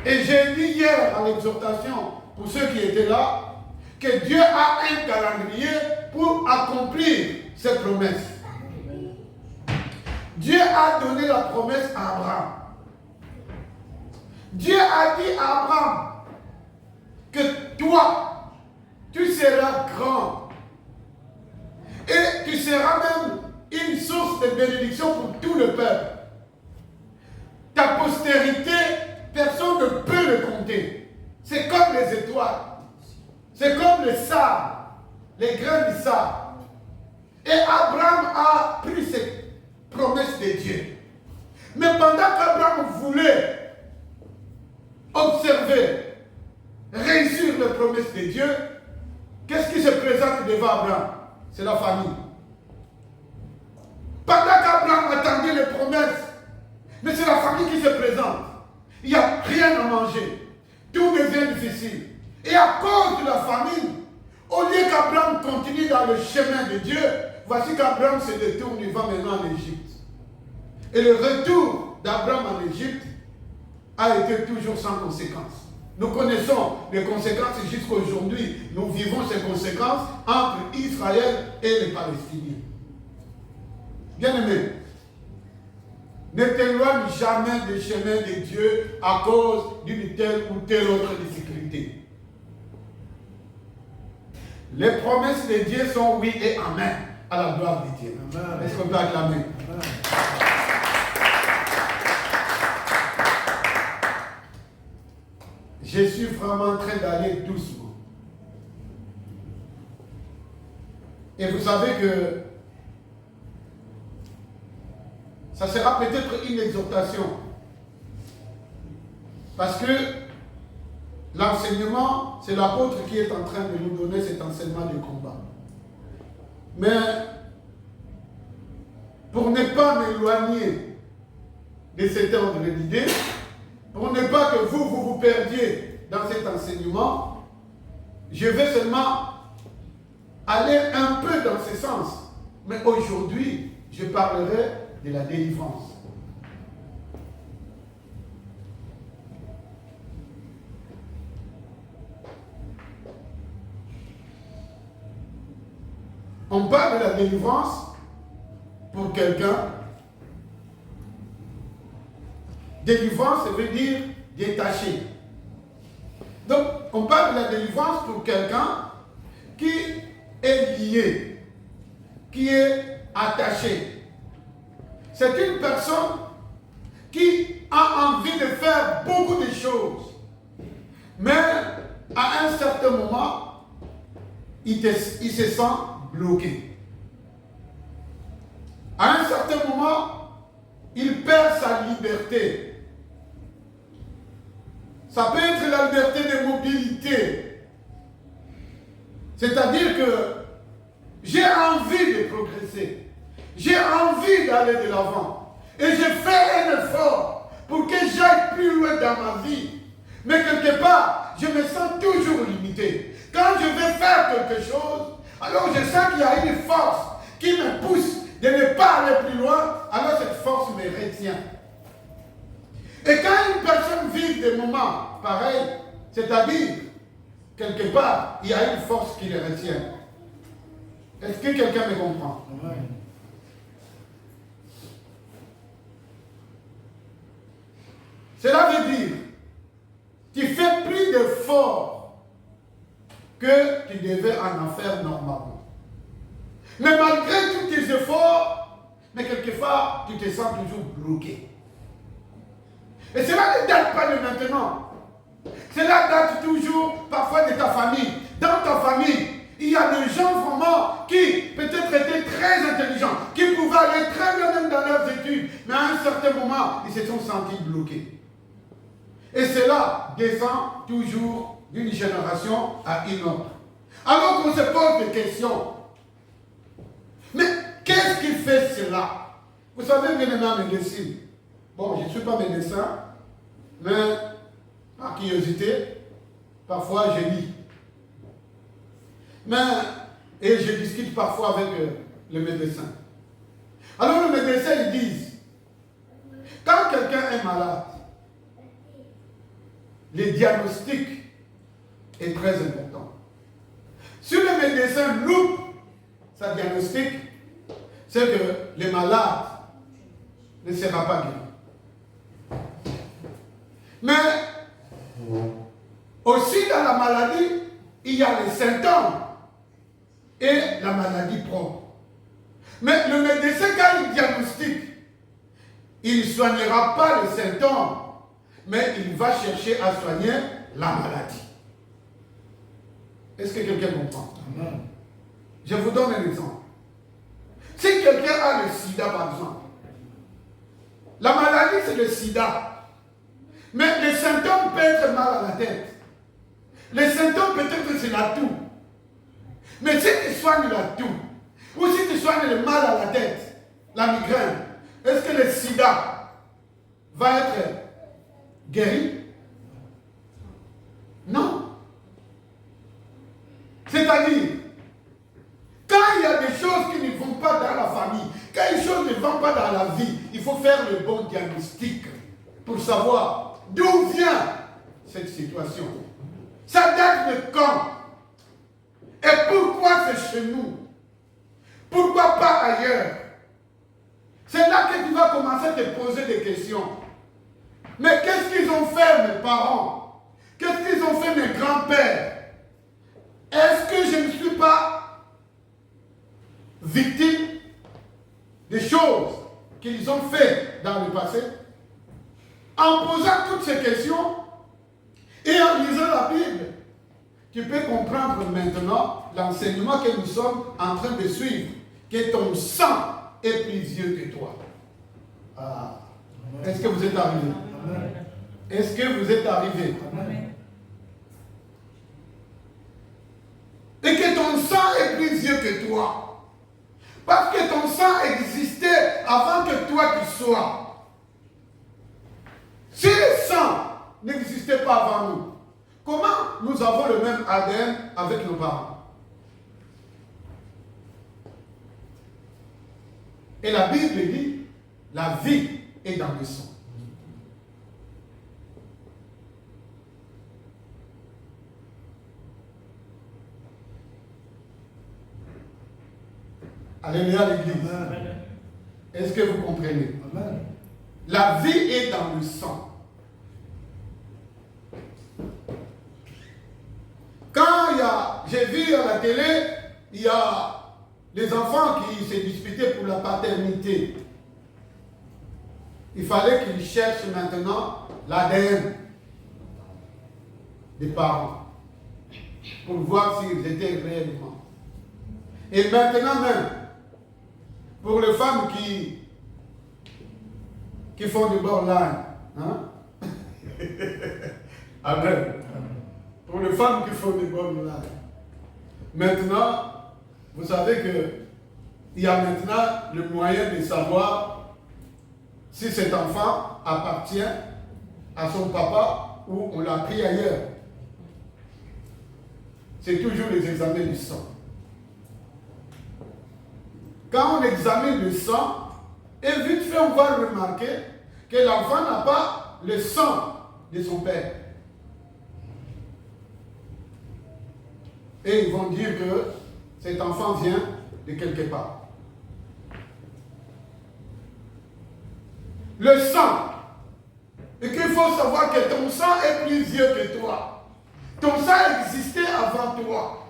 Et j'ai dit hier à l'exhortation, pour ceux qui étaient là, que Dieu a un calendrier pour accomplir ses promesses. Dieu a donné la promesse à Abraham. Dieu a dit à Abraham que toi, tu seras grand. Et tu seras même une source de bénédiction pour tout le peuple. Ta postérité, personne ne peut le compter. C'est comme les étoiles. C'est comme le sable, les grains du sable. Et Abraham a pris cette promesse de Dieu. Mais pendant qu'Abraham voulait observer, réussir les promesses de Dieu, qu'est-ce qui se présente devant Abraham? C'est la famille. Pendant qu'Abraham attendait les promesses, mais c'est la famille qui se présente. Il n'y a rien à manger. Tout devient difficile. Et à cause de la famine, au lieu qu'Abraham continue dans le chemin de Dieu, voici qu'Abraham se détourne, il va maintenant en Égypte. Et le retour d'Abraham en Égypte a été toujours sans conséquences. Nous connaissons les conséquences jusqu'à aujourd'hui. Nous vivons ces conséquences entre Israël et les Palestiniens. Bien-aimés, ne t'éloigne jamais du chemin de Dieu à cause d'une telle ou telle autre difficulté. Les promesses de Dieu sont oui et amen à la gloire de Dieu. Est-ce qu'on peut acclamer? Amen. Je suis vraiment en train d'aller doucement. Et vous savez que ça sera peut-être une exhortation. Parce que l'enseignement, c'est l'apôtre qui est en train de nous donner cet enseignement de combat. Mais pour ne pas m'éloigner de cet ordre d'idées, pour ne pas que vous perdiez dans cet enseignement, je vais seulement aller un peu dans ce sens. Mais aujourd'hui, je parlerai de la délivrance. On parle de la délivrance pour quelqu'un. Délivrance, ça veut dire détaché. Donc, on parle de la délivrance pour quelqu'un qui est lié, qui est attaché. C'est une personne qui a envie de faire beaucoup de choses. Mais à un certain moment, il se sent bloqué. À un certain moment, il perd sa liberté. Ça peut être la liberté de mobilité. C'est-à-dire que j'ai envie de progresser. J'ai envie d'aller de l'avant. Et je fais un effort pour que j'aille plus loin dans ma vie. Mais quelque part, je me sens toujours limité. Quand je vais faire quelque chose, alors je sens qu'il y a une force qui me pousse de ne pas aller plus loin, alors cette force me retient. Et quand une personne vit des moments pareils, C'est-à-dire, quelque part, il y a une force qui les retient. Est-ce que quelqu'un me comprend? Cela veut dire, tu fais plus d'efforts que tu devais en faire normalement. Mais malgré tous tes efforts, mais quelquefois, tu te sens toujours bloqué. Et cela ne date pas de maintenant. Cela date toujours parfois de ta famille. Dans ta famille, il y a des gens vraiment qui peut-être étaient très intelligents, qui pouvaient aller très bien même dans leurs études, mais à un certain moment, ils se sont sentis bloqués. Et cela descend toujours d'une génération à une autre. Alors qu'on se pose des questions. Mais qu'est-ce qui fait cela? Vous savez, bien aimé en médecine. Bon, je ne suis pas médecin, mais par curiosité, parfois je lis. Et je discute parfois avec le médecin. Alors le médecin, ils disent, quand quelqu'un est malade, le diagnostic est très important. Si le médecin loupe sa diagnostic, c'est que le malade ne sera pas guéri. Mais aussi dans la maladie, il y a les symptômes et la maladie propre. Mais le médecin, quand il diagnostique, il ne soignera pas les symptômes, mais il va chercher à soigner la maladie. Est-ce que quelqu'un comprend? Je vous donne un exemple. Si quelqu'un a le sida, par exemple, la maladie c'est le sida, mais les symptômes peuvent être mal à la tête. Les symptômes peut-être c'est la toux. Mais si tu soignes la toux, ou si tu soignes le mal à la tête, la migraine, est-ce que le sida va être guéri? Non. C'est-à-dire, quand il y a des choses qui ne vont pas dans la famille, quand les choses ne vont pas dans la vie, il faut faire le bon diagnostic pour savoir d'où vient cette situation. Ça date de quand? Et pourquoi c'est chez nous? Pourquoi pas ailleurs? C'est là que tu vas commencer à te poser des questions. Mais qu'est-ce qu'ils ont fait mes parents? Qu'est-ce qu'ils ont fait mes grands-pères? Est-ce que je ne suis pas victime des choses qu'ils ont fait dans le passé? En posant toutes ces questions et en lisant la Bible, tu peux comprendre maintenant l'enseignement que nous sommes en train de suivre, que ton sang est plus vieux que toi. Ah. Est-ce que vous êtes arrivé? Est-ce que vous êtes arrivé? Et que ton sang est plus vieux que toi. Parce que ton sang existait avant que toi tu sois. Si le sang n'existait pas avant nous, comment nous avons le même ADN avec nos parents? Et la Bible dit, la vie est dans le sang. Alléluia l'église. Est-ce que vous comprenez? Amen. La vie est dans le sang. Quand j'ai vu à la télé, il y a les enfants qui se disputaient pour la paternité. Il fallait qu'ils cherchent maintenant l'ADN des parents pour voir s'ils étaient réellement. Et maintenant même, pour les femmes qui font du borderline, hein? Amen. Pour les femmes qui font du borderline. Maintenant, vous savez qu'il y a maintenant le moyen de savoir si cet enfant appartient à son papa ou on l'a pris ailleurs. C'est toujours les examens du sang. Quand on examine le sang, et vite fait on va remarquer que l'enfant n'a pas le sang de son père. Et ils vont dire que cet enfant vient de quelque part. Le sang. Et qu'il faut savoir que ton sang est plus vieux que toi. Ton sang existait avant toi.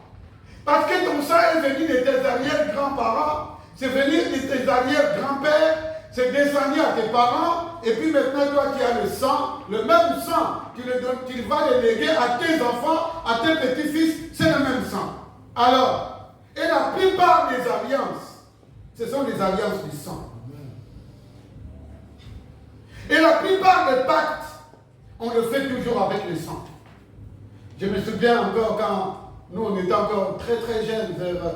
Parce que ton sang est venu de tes arrière-grands-parents, c'est venu de tes arrière-grands-pères, c'est descendu à tes parents, et puis maintenant toi qui as le sang, le même sang qu'il va le léguer à tes enfants, à tes petits-fils, c'est le même sang. Alors, et la plupart des alliances, ce sont des alliances du sang. Et la plupart des pactes, on le fait toujours avec le sang. Je me souviens encore quand nous on était encore très très jeunes, vers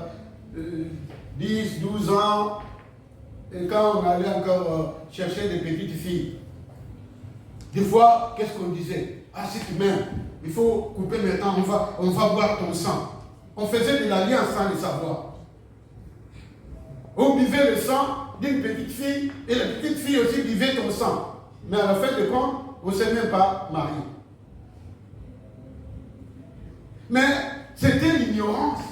10, 12 ans, et quand on allait encore chercher des petites filles. Des fois, qu'est-ce qu'on disait? Ah, si tu m'aimes, il faut couper maintenant, on va boire ton sang. On faisait de l'alliance sans le savoir. On buvait le sang d'une petite fille, et la petite fille aussi buvait ton sang. Mais à la fin de compte, on ne s'est même pas marié. Mais c'était l'ignorance.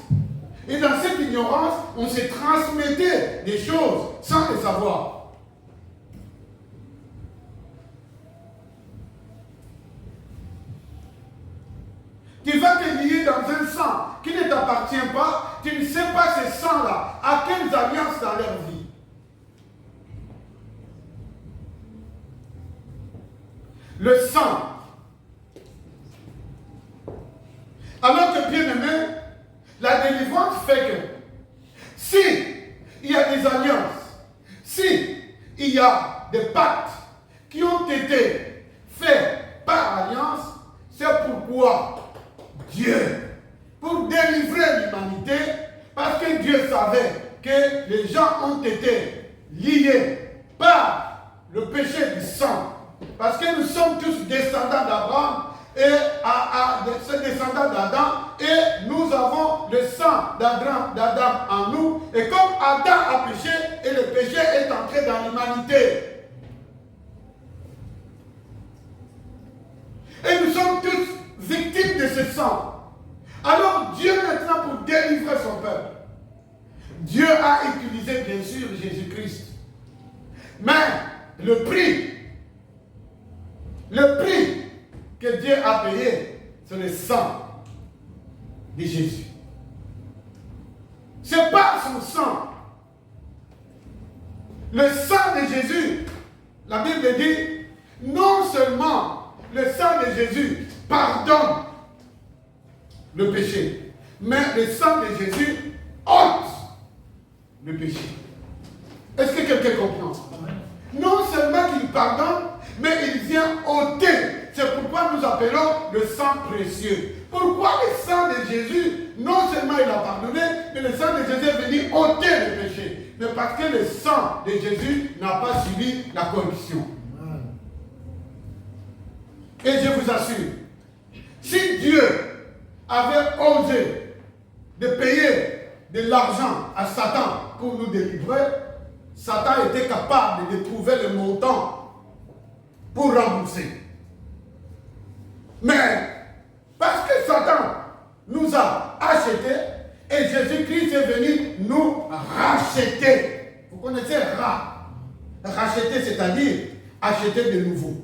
Et dans cette ignorance, on se transmettait des choses sans le savoir. Tu vas te lier dans un sang qui ne t'appartient pas, tu ne sais pas ce sang-là, à quelles alliances dans leur vie. Le sang. Alors que, bien aimé, la délivrance fait que si il y a des alliances, si il y a des pactes qui ont été faits par alliance, c'est pourquoi Dieu, pour délivrer l'humanité, parce que Dieu savait que les gens ont été liés par le péché du sang. Parce que nous sommes tous descendants d'Abraham et ce descendant d'Adam, et nous avons le sang d'Adam en nous. Et comme Adam a péché, et le péché est entré dans l'humanité. Et nous sommes tous victimes de ce sang. Alors Dieu maintenant, pour délivrer son peuple, Dieu a utilisé bien sûr Jésus-Christ. Mais le prix que Dieu a payé, c'est le sang de Jésus. C'est par son sang. Le sang de Jésus, la Bible dit, non seulement le sang de Jésus pardonne le péché, mais le sang de Jésus ôte le péché. Est-ce que quelqu'un comprend? Non seulement qu'il pardonne, mais il vient ôter. C'est pourquoi nous appelons le sang précieux. Pourquoi le sang de Jésus, non seulement il a pardonné, mais le sang de Jésus est venu ôter le péché. Mais parce que le sang de Jésus n'a pas subi la corruption. Et je vous assure, si Dieu avait osé de payer de l'argent à Satan pour nous délivrer, Satan était capable de trouver le montant pour rembourser. Mais parce que Satan nous a achetés et Jésus-Christ est venu nous racheter. Vous connaissez racheter, c'est-à-dire acheter de nouveau.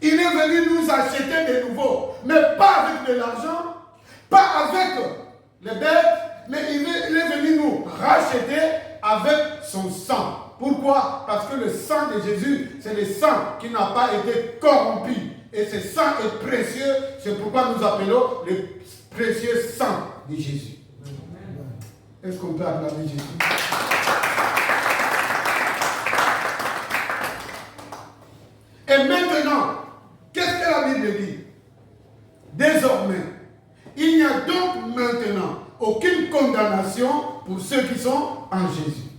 Il est venu nous acheter de nouveau, mais pas avec de l'argent, pas avec les bêtes, mais il est venu nous racheter avec son sang. Pourquoi? Parce que le sang de Jésus, c'est le sang qui n'a pas été corrompu. Et ce sang est précieux, c'est pourquoi nous appelons le précieux sang de Jésus. Est-ce qu'on peut acclamer Jésus? Et maintenant, qu'est-ce que la Bible dit? Désormais, il n'y a donc maintenant aucune condamnation pour ceux qui sont en Jésus.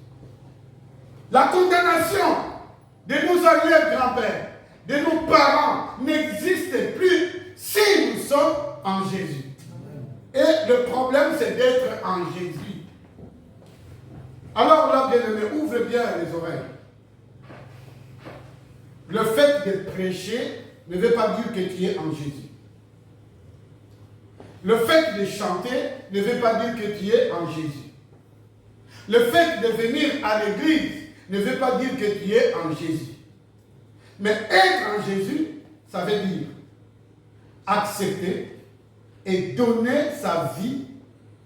La condamnation de nos arrière-grands-pères, de nos parents, n'existe plus si nous sommes en Jésus. Et le problème, c'est d'être en Jésus. Alors là, bien-aimé, ouvre bien les oreilles. Le fait de prêcher ne veut pas dire que tu es en Jésus. Le fait de chanter ne veut pas dire que tu es en Jésus. Le fait de venir à l'église ne veut pas dire que tu es en Jésus. Mais être en Jésus, ça veut dire accepter et donner sa vie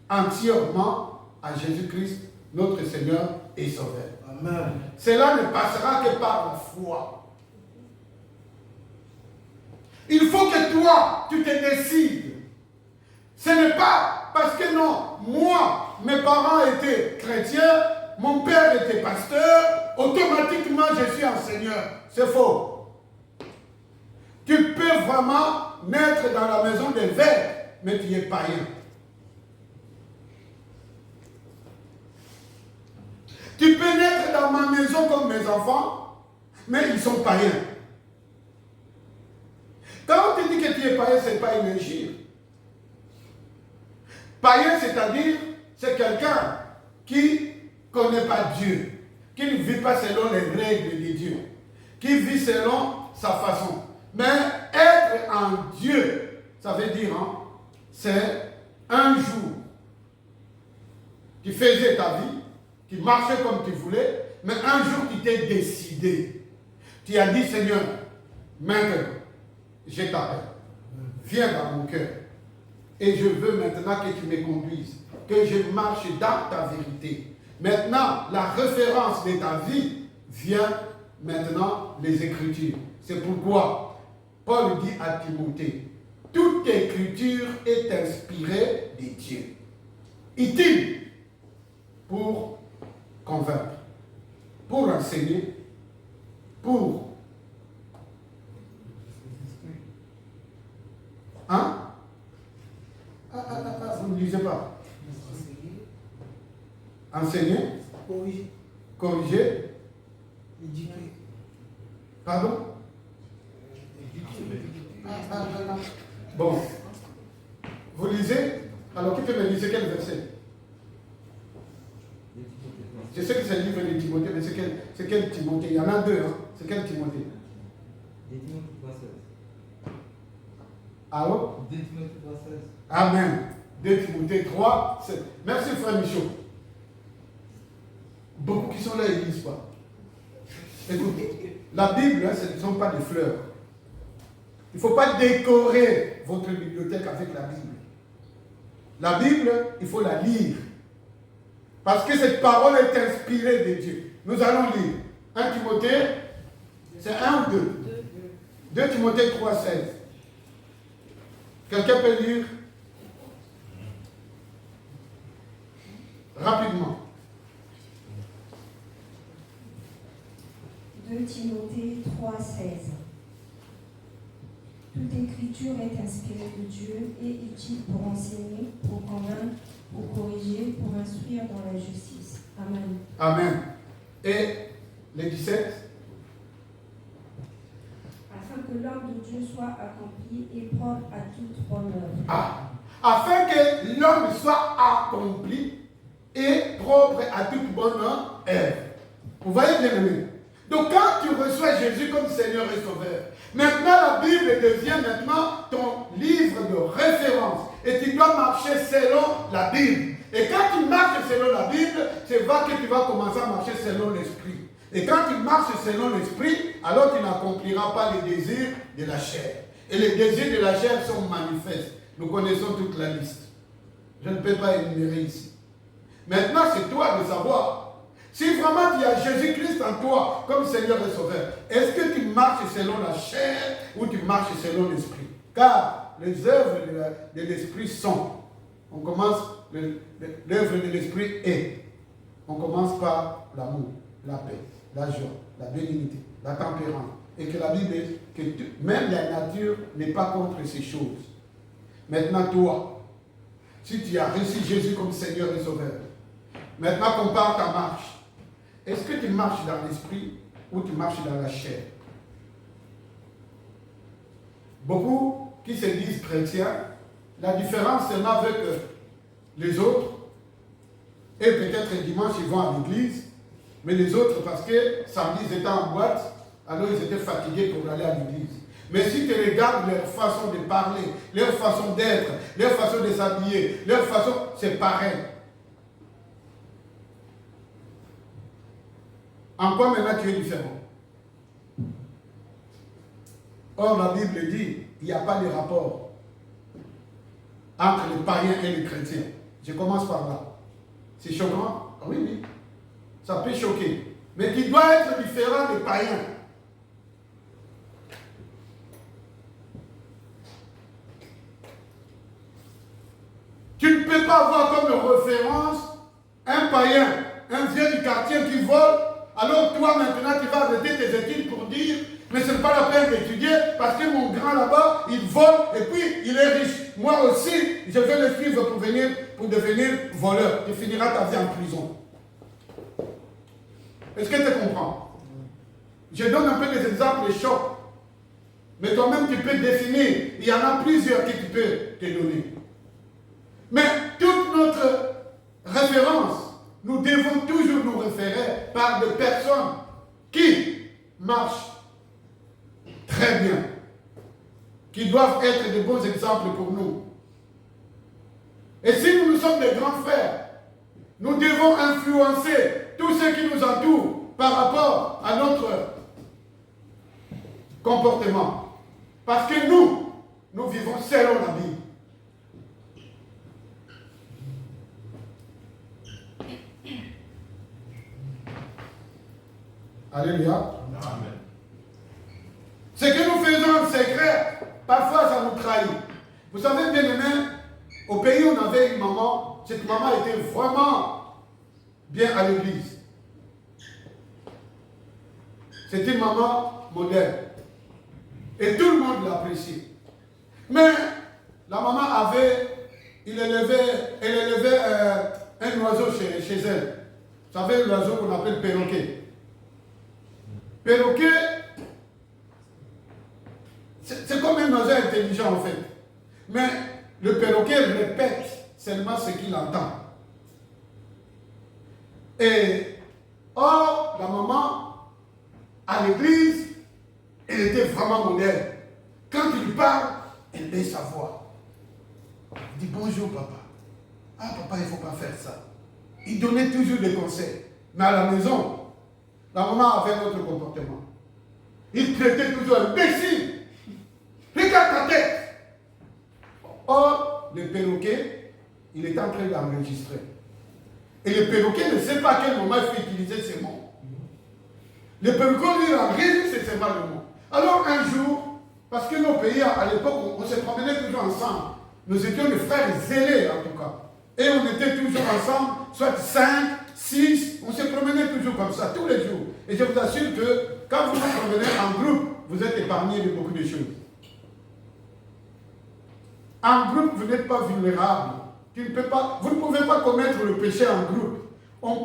entièrement à Jésus-Christ, notre Seigneur et Sauveur. Amen. Cela ne passera que par la foi. Il faut que toi, tu te décides. Ce n'est pas parce que non, moi, mes parents étaient chrétiens, mon père était pasteur, automatiquement je suis enseigneur. C'est faux. Tu peux vraiment naître dans la maison des vers, mais tu es païen. Tu peux naître dans ma maison comme mes enfants, mais ils sont païens. Quand on te dit que tu es païen, ce n'est pas une injure. Païen, c'est-à-dire, c'est quelqu'un qui ne connaît pas Dieu, qui ne vit pas selon les règles de Dieu, qui vit selon sa façon. Mais être en Dieu, ça veut dire, c'est un jour, tu faisais ta vie, tu marchais comme tu voulais, mais un jour tu t'es décidé. Tu as dit, Seigneur, maintenant, je t'appelle. Viens dans mon cœur. Et je veux maintenant que tu me conduises, que je marche dans ta vérité. Maintenant, la référence de ta vie vient maintenant les Écritures. C'est pourquoi Paul dit à Timothée, toute écriture est inspirée de Dieu, utile pour convaincre, pour enseigner, pour... Hein? Vous ne lisez pas. Enseigner. Corriger. Pardon? Bon. Vous lisez? Alors qui peut me lire quel verset? Je sais que c'est le livre de Timothée, mais c'est quel Timothée? Il y en a deux, hein? C'est quel Timothée? Alors? 2 Timothée 3,16. Amen. 2 Timothée 3, 7. Merci frère Michaud. Beaucoup qui sont là, ils ne lisent pas. Écoute, la Bible, ce ne sont pas des fleurs. Il ne faut pas décorer votre bibliothèque avec la Bible. La Bible, il faut la lire. Parce que cette parole est inspirée de Dieu. Nous allons lire. 1 Timothée, c'est 1 ou 2? 2 Timothée 3, 16. Quelqu'un peut lire rapidement. 2 Timothée 3, 16. Toute écriture est inspirée de Dieu et utile pour enseigner, pour convaincre, pour corriger, pour instruire dans la justice. Amen. Amen. Et les 17? Afin que l'homme de Dieu soit accompli et propre à toute bonne œuvre. Ah. Afin que l'homme soit accompli et propre à toute bonne œuvre. Vous voyez bien aimé? Donc quand tu reçois Jésus comme Seigneur et Sauveur, maintenant la Bible devient maintenant ton livre de référence. Et tu dois marcher selon la Bible. Et quand tu marches selon la Bible, c'est là que tu vas commencer à marcher selon l'Esprit. Et quand tu marches selon l'Esprit, alors tu n'accompliras pas les désirs de la chair. Et les désirs de la chair sont manifestes. Nous connaissons toute la liste. Je ne peux pas énumérer ici. Maintenant, c'est toi de savoir. Si vraiment tu as Jésus-Christ en toi comme Seigneur et Sauveur, est-ce que tu marches selon la chair ou tu marches selon l'Esprit? Car les œuvres de l'Esprit sont. On commence, l'œuvre de l'Esprit est. On commence par l'amour, la paix, la joie, la bénignité, la tempérance. Et que la Bible dit que même la nature n'est pas contre ces choses. Maintenant, toi, si tu as reçu Jésus comme Seigneur et Sauveur, maintenant compare ta marche. Est-ce que tu marches dans l'esprit ou tu marches dans la chair? Beaucoup qui se disent chrétiens, la différence c'est avec les autres, et peut-être dimanche ils vont à l'église, mais les autres parce que samedi ils étaient en boîte, alors ils étaient fatigués pour aller à l'église. Mais si tu regardes leur façon de parler, leur façon d'être, leur façon de s'habiller, leur façon, c'est pareil. En quoi maintenant tu es différent? Or, la Bible dit, il n'y a pas de rapport entre les païens et les chrétiens. Je commence par là. C'est choquant? Oui, oui. Ça peut choquer. Mais tu dois être différent des païens. Tu ne peux pas avoir comme référence un païen, un vieux du quartier qui vole, alors toi maintenant tu vas arrêter tes études pour dire mais ce n'est pas la peine d'étudier parce que mon grand là-bas, il vole et puis il est riche. Moi aussi, je vais le suivre pour devenir voleur. Tu finiras ta vie en prison. Est-ce que tu comprends? Je donne un peu des exemples chocs. Mais toi-même, tu peux définir. Il y en a plusieurs que tu peux te donner. Mais toute notre référence, nous devons toujours nous référer par des personnes qui marchent très bien, qui doivent être de bons exemples pour nous. Et si nous sommes des grands frères, nous devons influencer tous ceux qui nous entourent par rapport à notre comportement. Parce que nous vivons selon la Bible. Alléluia. Amen. Ce que nous faisons en secret, parfois ça nous trahit. Vous savez, bien aimé, au pays on avait une maman, cette maman était vraiment bien à l'église. C'était une maman modèle. Et tout le monde l'appréciait. Mais la maman elle élevait un oiseau chez elle. Vous savez l'oiseau qu'on appelle perroquet. Perroquet, c'est comme un oiseau intelligent en fait. Mais le perroquet répète seulement ce qu'il entend. Et or, la maman, à l'église, elle était vraiment modèle. Quand il lui parle, elle baisse sa voix. Il dit bonjour papa. Ah papa, il ne faut pas faire ça. Il donnait toujours des conseils. Mais à la maison, la maman avait un autre comportement. Il traitait toujours imbécile. Regarde ta tête. Or, le perroquet, il est en train d'enregistrer. Et le perroquet ne sait pas à quel moment il faut utiliser ces mots. Le perroquet lui enregistre ces mots. Alors un jour, parce que nos pays, à l'époque, on se promenait toujours ensemble. Nous étions des frères zélés en tout cas. Et on était toujours ensemble, soit 5, 6, on se promenait toujours comme ça, tous les jours. Et je vous assure que quand vous vous promenez en groupe, vous êtes épargné de beaucoup de choses. En groupe, vous n'êtes pas vulnérable. Vous ne pouvez pas commettre le péché en groupe. On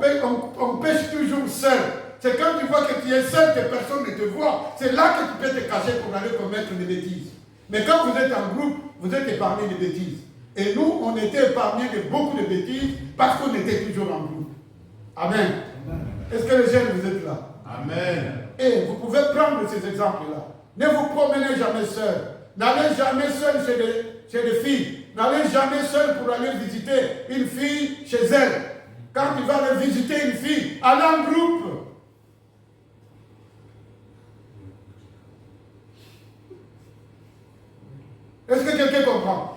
pêche toujours seul. C'est quand tu vois que tu es seul que personne ne te voit. C'est là que tu peux te cacher pour aller commettre des bêtises. Mais quand vous êtes en groupe, vous êtes épargné des bêtises. Et nous, on était épargnés de beaucoup de bêtises parce qu'on était toujours en groupe. Amen. Est-ce que les jeunes, vous êtes là? Amen. Et vous pouvez prendre ces exemples-là. Ne vous promenez jamais seul. N'allez jamais seul chez les filles. N'allez jamais seul pour aller visiter une fille chez elle. Quand tu vas aller visiter une fille, allez en groupe. Est-ce que quelqu'un comprend?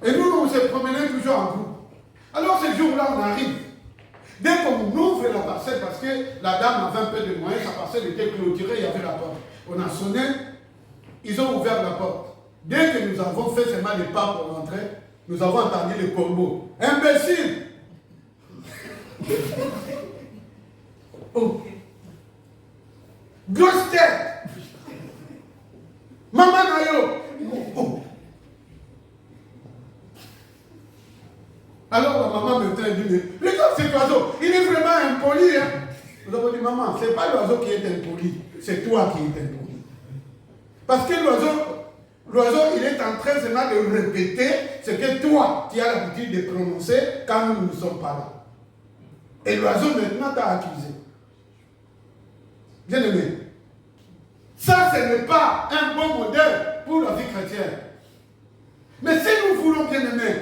Et nous, on se promenait toujours en groupe. Alors, ce jour-là, on arrive. Dès qu'on ouvre la parcelle, parce que la dame avait un peu de moyens, sa parcelle était clôturée, il y avait la porte. On a sonné, ils ont ouvert la porte. Dès que nous avons fait seulement les pas pour rentrer, nous avons entendu les corbeaux. Imbécile! Oh! Grosse tête! Maman Nayo! Oh! Alors la maman me tient et dit, mais regarde cet oiseau, il est vraiment impoli. Hein? Nous avons dit, maman, ce n'est pas l'oiseau qui est impoli, c'est toi qui es impoli. Parce que l'oiseau, il est en train seulement de répéter ce que toi, tu as l'habitude de prononcer quand nous ne sommes pas là. Et l'oiseau maintenant t'a accusé. Bien aimé, Ça, ce n'est pas un bon modèle pour la vie chrétienne. Mais si nous voulons bien aimer,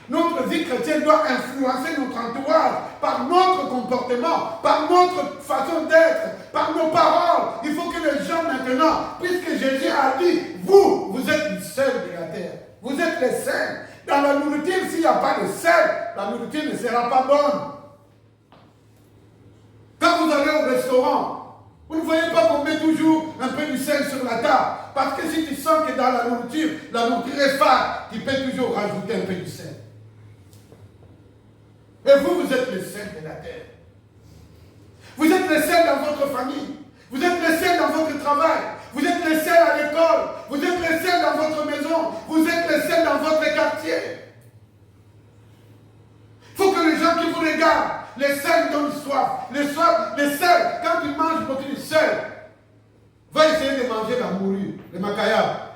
notre vie chrétienne doit influencer notre entourage par notre comportement, par notre façon d'être, par nos paroles. Il faut que les gens maintenant, puisque Jésus a dit, vous êtes le sel de la terre. Vous êtes les sels. Dans la nourriture, s'il n'y a pas de sel, la nourriture ne sera pas bonne. Quand vous allez au restaurant, vous ne voyez pas qu'on met toujours un peu de sel sur la table. Parce que si tu sens que dans la nourriture est fade, tu peux toujours rajouter un peu de sel. Et vous êtes le sel de la terre. Vous êtes le sel dans votre famille. Vous êtes le sel dans votre travail. Vous êtes le sel à l'école. Vous êtes le sel dans votre maison. Vous êtes le sel dans votre quartier. Il faut que les gens qui vous regardent, les sels donnent soif. Les sels, quand tu manges beaucoup de sel, va essayer de manger la mourue, le macaya.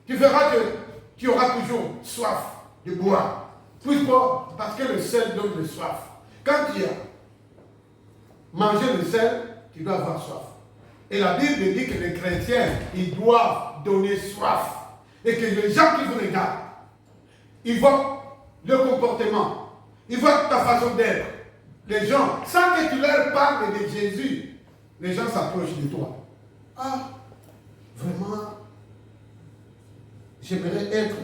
Tu verras que tu auras toujours soif de boire. Pourquoi? Parce que le sel donne de soif. Quand tu as mangé le sel, tu dois avoir soif. Et la Bible dit que les chrétiens, ils doivent donner soif. Et que les gens qui vous regardent, ils voient le comportement, ils voient ta façon d'être. Les gens, sans que tu leur parles de Jésus, les gens s'approchent de toi. Ah, vraiment, j'aimerais être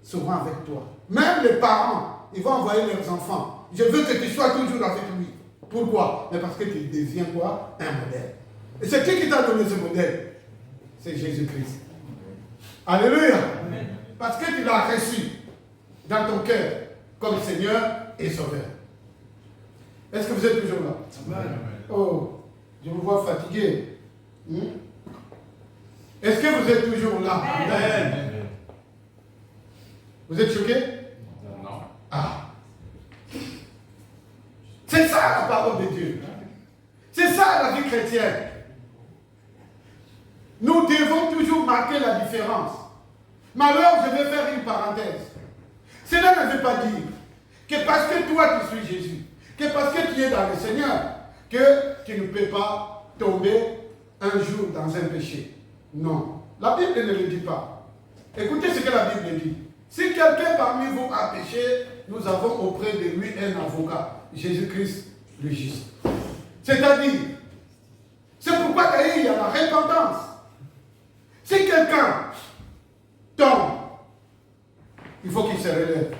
souvent avec toi. Même les parents, ils vont envoyer leurs enfants. Je veux que tu sois toujours avec lui. Pourquoi? Mais parce que tu deviens quoi? Un modèle. Et c'est qui t'a donné ce modèle? C'est Jésus-Christ. Alléluia. Amen. Parce que tu l'as reçu dans ton cœur comme Seigneur et Sauveur. Est-ce que vous êtes toujours là? Amen. Oh, je vous vois fatigué. Est-ce que vous êtes toujours là? Amen. Vous êtes choqué? Non. Ah. C'est ça la parole de Dieu. C'est ça la vie chrétienne. Nous devons toujours marquer la différence. Mais alors, je vais faire une parenthèse. Cela ne veut pas dire que parce que toi tu suis Jésus, que parce que tu es dans le Seigneur, que tu ne peux pas tomber un jour dans un péché. Non. La Bible ne le dit pas. Écoutez ce que la Bible dit. Si quelqu'un parmi vous a péché, nous avons auprès de lui un avocat, Jésus-Christ le juste. C'est-à-dire, c'est pourquoi d'ailleurs il y a la repentance. Si quelqu'un tombe, il faut qu'il se relève.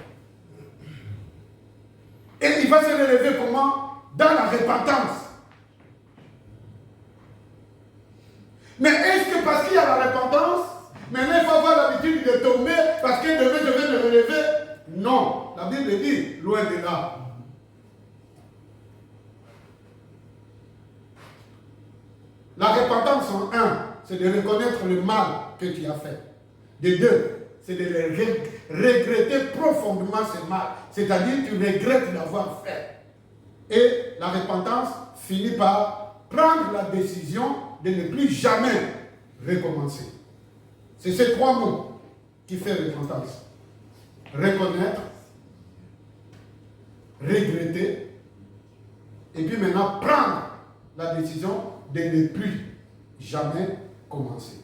Et il va se relever comment? Dans la repentance. Mais est-ce que parce qu'il y a la repentance, maintenant il faut avoir l'habitude de tomber parce que demain je vais me relever? Non. La Bible dit, loin de là. La repentance en un, c'est de reconnaître le mal que tu as fait. De deux, c'est de regretter profondément ce mal. C'est-à-dire que tu regrettes d'avoir fait. Et la repentance finit par prendre la décision de ne plus jamais recommencer. C'est ces trois mots qui font repentance. Reconnaître, regretter, et puis maintenant prendre la décision de ne plus jamais commencer.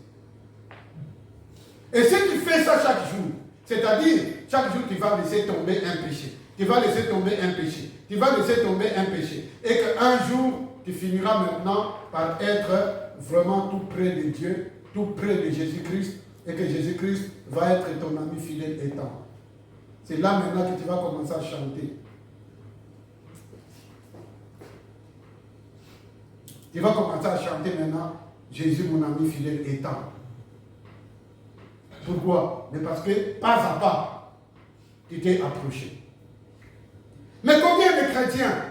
Et si tu fais ça chaque jour, c'est-à-dire chaque jour tu vas laisser tomber un péché, tu vas laisser tomber un péché, tu vas laisser tomber un péché, et qu'un jour tu finiras maintenant par être vraiment tout près de Dieu, tout près de Jésus-Christ, et que Jésus-Christ va être ton ami fidèle et tendre. C'est là maintenant que tu vas commencer à chanter. Tu vas commencer à chanter maintenant, Jésus mon ami fidèle et tendre. Pourquoi? Mais parce que pas à pas, tu t'es approché. Mais combien de chrétiens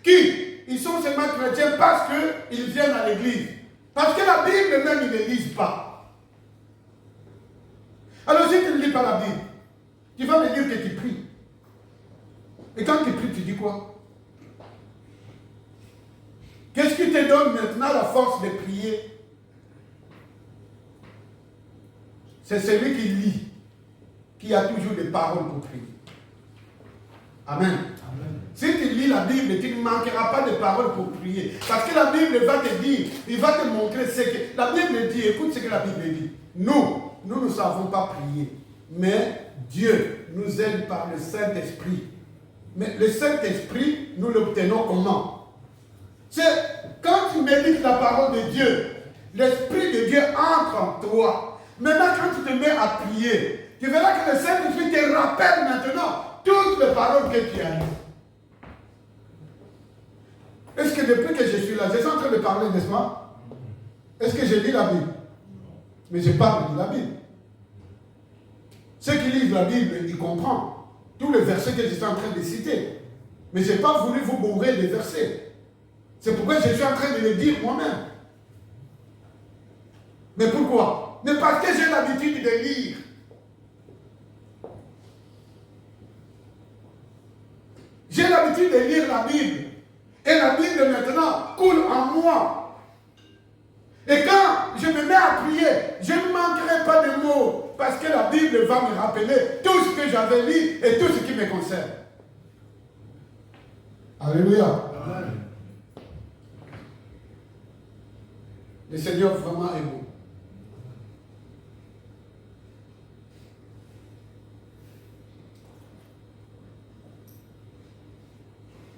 qui, ils sont seulement chrétiens parce qu'ils viennent à l'église, parce que la Bible même, ils ne lisent pas. Alors si tu ne lis pas la Bible, tu vas me dire que tu pries. Et quand tu pries, tu dis quoi? Qu'est-ce qui te donne maintenant la force de prier? C'est celui qui lit, qui a toujours des paroles pour prier. Amen. Amen. Si tu lis la Bible, tu ne manqueras pas de paroles pour prier. Parce que la Bible va te dire, il va te montrer ce que la Bible dit. Écoute ce que la Bible dit. Nous ne savons pas prier. Mais Dieu nous aide par le Saint-Esprit. Mais le Saint-Esprit, nous l'obtenons comment? C'est quand tu médites la parole de Dieu, l'Esprit de Dieu entre en toi. Maintenant, quand tu te mets à prier, tu verras que le Saint-Esprit te rappelle maintenant toutes les paroles que tu as lues. Est-ce que depuis que je suis là, je suis en train de parler, n'est-ce pas? Est-ce que je lis la Bible? Mais je parle de la Bible. Ceux qui lisent la Bible, ils comprennent tous les versets que je suis en train de citer. Mais je n'ai pas voulu vous bourrer des versets. C'est pourquoi je suis en train de les dire moi-même. Mais pourquoi? Mais parce que j'ai l'habitude de lire. J'ai l'habitude de lire la Bible. Et la Bible maintenant coule en moi. Et quand je me mets à prier, je ne manquerai pas de mots. Parce que la Bible va me rappeler tout ce que j'avais lu et tout ce qui me concerne. Alléluia. Amen. Le Seigneur vraiment est bon.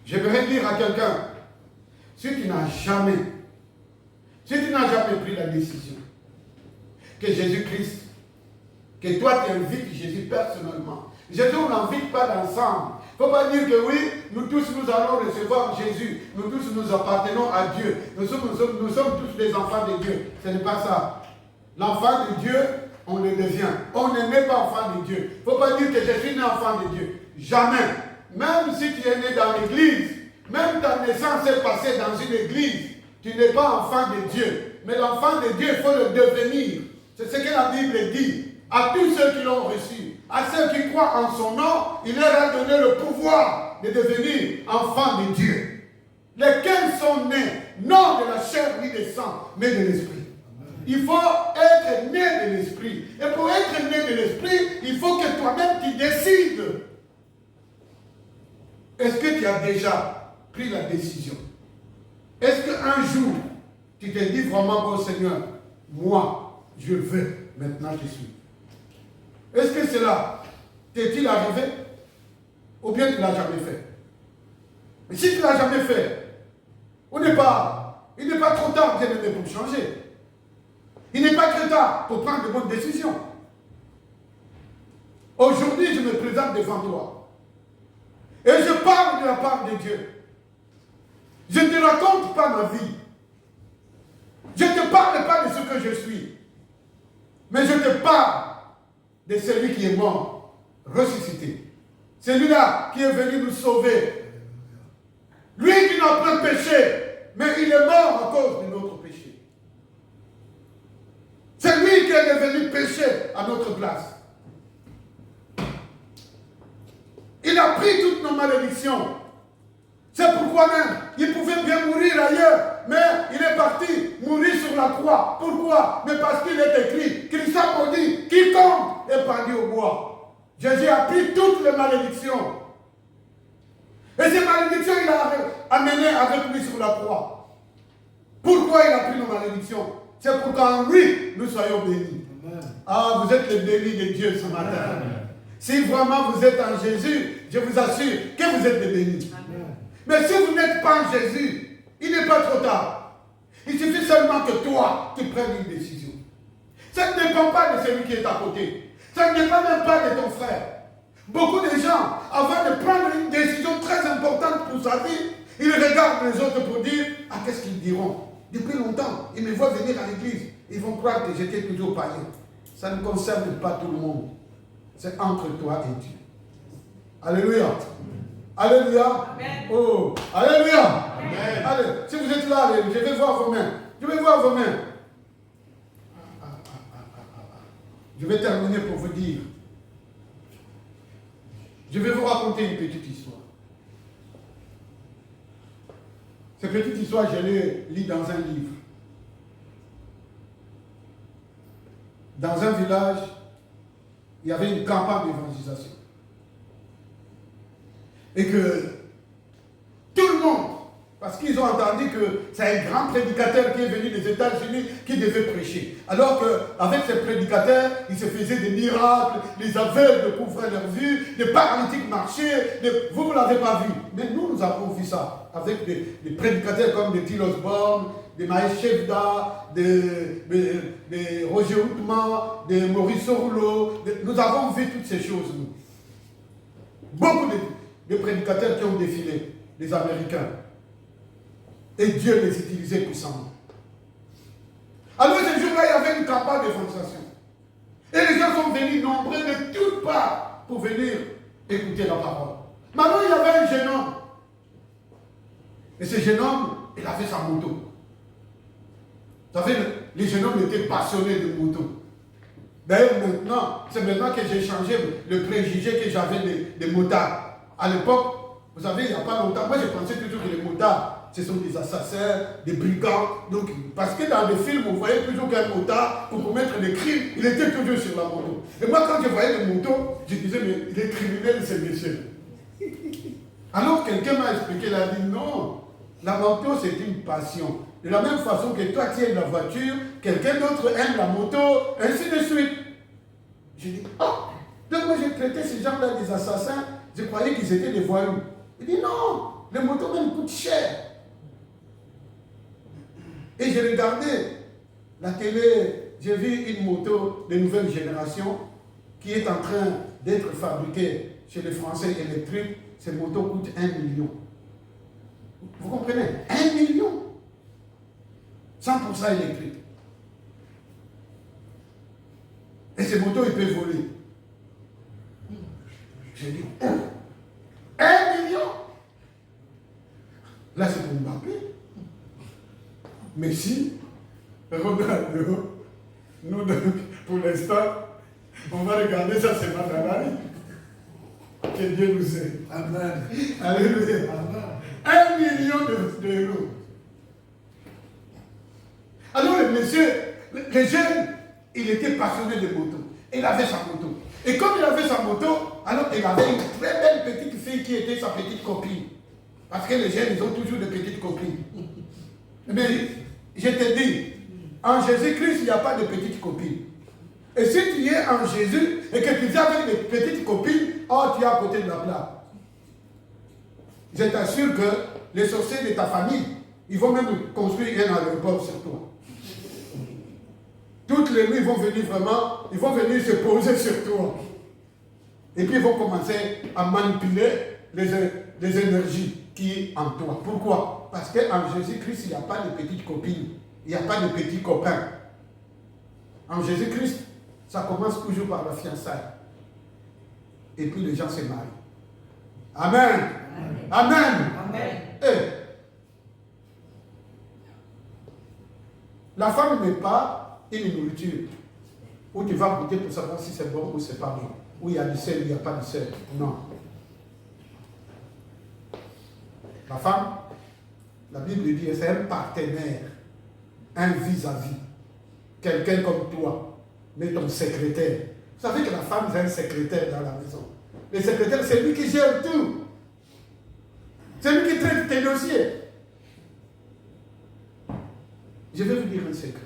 J'aimerais dire à quelqu'un, si tu n'as jamais pris la décision que Jésus-Christ, que toi tu invites Jésus personnellement, Jésus on n'invite pas d'ensemble. Il ne faut pas dire que oui, nous tous nous allons recevoir Jésus, nous tous nous appartenons à Dieu, nous sommes tous des enfants de Dieu. Ce n'est pas ça. L'enfant de Dieu, on le devient. On ne naît pas enfant de Dieu. Il ne faut pas dire que je suis né enfant de Dieu. Jamais. Même si tu es né dans l'église, même ta naissance est passée dans une église, tu n'es pas enfant de Dieu. Mais l'enfant de Dieu, il faut le devenir. C'est ce que la Bible dit. À tous ceux qui l'ont reçu, à ceux qui croient en son nom, il leur a donné le pouvoir de devenir enfants de Dieu. Lesquels sont nés, non de la chair ni du sang, mais de l'esprit. Il faut être né de l'esprit. Et pour être né de l'esprit, il faut que toi-même tu décides. Est-ce que tu as déjà pris la décision? Est-ce qu'un jour, tu te dis vraiment, bon Seigneur, moi, je veux, maintenant je suis. Est-ce que cela t'est-il arrivé? Ou bien tu ne l'as jamais fait? Mais si tu ne l'as jamais fait, il n'est pas trop tard, bien aimé, pour changer. Il n'est pas trop tard pour prendre de bonnes décisions. Aujourd'hui, je me présente devant toi. Et je parle de la part de Dieu. Je ne te raconte pas ma vie. Je ne te parle pas de ce que je suis. Mais je te parle de celui qui est mort, ressuscité. Celui-là qui est venu nous sauver. Lui qui n'a pas péché, mais il est mort à cause de notre péché. C'est lui qui est devenu péché à notre place. Il a pris toutes nos malédictions. C'est pourquoi même, il pouvait bien mourir ailleurs, mais il est parti mourir sur la croix. Pourquoi? Mais parce qu'il est écrit, Christ a dit, quiconque est pendu au bois. Jésus a pris toutes les malédictions. Et ces malédictions, il a amené avec lui sur la croix. Pourquoi il a pris nos malédictions? C'est pour qu'en lui, nous soyons bénis. Amen. Ah, vous êtes les bénis de Dieu ce matin. Amen. Si vraiment vous êtes en Jésus, je vous assure que vous êtes les bénis. Amen. Mais si vous n'êtes pas en Jésus, il n'est pas trop tard. Il suffit seulement que toi, tu prennes une décision. Ça ne dépend pas de celui qui est à côté. Ça ne dépend même pas de ton frère. Beaucoup de gens, avant de prendre une décision très importante pour sa vie, ils regardent les autres pour dire, ah, qu'est-ce qu'ils diront? Depuis longtemps, ils me voient venir à l'église. Ils vont croire que j'étais toujours païen. Ça ne concerne pas tout le monde. C'est entre toi et Dieu. Alléluia. Alléluia. Amen. Oh, alléluia. Amen. Allez, si vous êtes là, allez, je vais voir vos mains. Je vais voir vos mains. Je vais terminer pour vous dire. Je vais vous raconter une petite histoire. Cette petite histoire, je l'ai lue dans un livre. Dans un village, il y avait une campagne d'évangélisation. Et que monde. Parce qu'ils ont entendu que c'est un grand prédicateur qui est venu des États-Unis qui devait prêcher. Alors qu'avec ces prédicateurs, il se faisait des miracles, les aveugles couvraient leur vue, les paralytiques marchaient. Vous ne l'avez pas vu. Mais nous avons vu ça. Avec des prédicateurs comme des Till Osborne, des Maël Chevda, des Roger Houtman, des Maurice Rouleau. Nous avons vu toutes ces choses, nous. Beaucoup de prédicateurs qui ont défilé, des Américains. Et Dieu les utilisait puissamment. Alors ce jour-là, il y avait une campagne d'évangélisation. Et les gens sont venus nombreux de toutes parts pour venir écouter la parole. Maintenant, il y avait un jeune homme. Et ce jeune homme, il avait sa moto. Vous savez, les jeunes hommes étaient passionnés de moto. D'ailleurs, c'est maintenant que j'ai changé le préjugé que j'avais des motards. À l'époque, vous savez, il n'y a pas longtemps, moi je pensais toujours que les motards, ce sont des assassins, des brigands. Donc, parce que dans les films, on voyait toujours qu'un motard, pour commettre des crimes, il était toujours sur la moto. Et moi, quand je voyais les motos, je disais, mais il est criminel, ce monsieur. Alors, quelqu'un m'a expliqué, il a dit, non, la moto, c'est une passion. De la même façon que toi, tu aimes la voiture, quelqu'un d'autre aime la moto, ainsi de suite. J'ai dit, oh, donc moi, j'ai traité ces gens-là des assassins, je croyais qu'ils étaient des voyous. Il dit, non, les motos même coûtent cher. Et j'ai regardé la télé, j'ai vu une moto de nouvelle génération qui est en train d'être fabriquée chez les Français électriques. Ces motos coûtent 1 million. Vous comprenez? 1 million 100% électrique. Et ces motos, ils peuvent voler. J'ai dit, 1 million? Là, c'est pour Mbappé. Messi, Ronaldo, nous, pour l'instant, on va regarder ça seulement dans la vie. Que Dieu nous aide. Amen. Alléluia. Amen. 1 million d'euros. Alors le monsieur, le jeune, il était passionné de moto. Il avait sa moto. Et comme il avait sa moto, alors il avait une très belle petite fille qui était sa petite copine. Parce que les jeunes, ils ont toujours des petites copines. Mais je te dis, en Jésus-Christ, il n'y a pas de petites copines. Et si tu es en Jésus et que tu es avec des petites copines, oh, tu es à côté de la plaque. Je t'assure que les sorciers de ta famille, ils vont même construire un aéroport sur toi. Toutes les nuits, ils vont venir vraiment, ils vont venir se poser sur toi. Et puis ils vont commencer à manipuler les énergies qui sont en toi. Pourquoi? Parce qu'en Jésus-Christ, il n'y a pas de petites copines. Il n'y a pas de petits copains. En Jésus-Christ, ça commence toujours par la fiançailles. Et puis les gens se marient. Amen. Amen. Amen. Amen. Et la femme n'est pas une nourriture où tu vas goûter pour savoir si c'est bon ou c'est pas bon. Où il y a du sel ou il n'y a pas de sel. Non. La femme, la Bible dit, c'est un partenaire, un vis-à-vis. Quelqu'un comme toi, mais ton secrétaire. Vous savez que la femme, c'est un secrétaire dans la maison. Le secrétaire, c'est lui qui gère tout. C'est lui qui traite tes dossiers. Je vais vous dire un secret.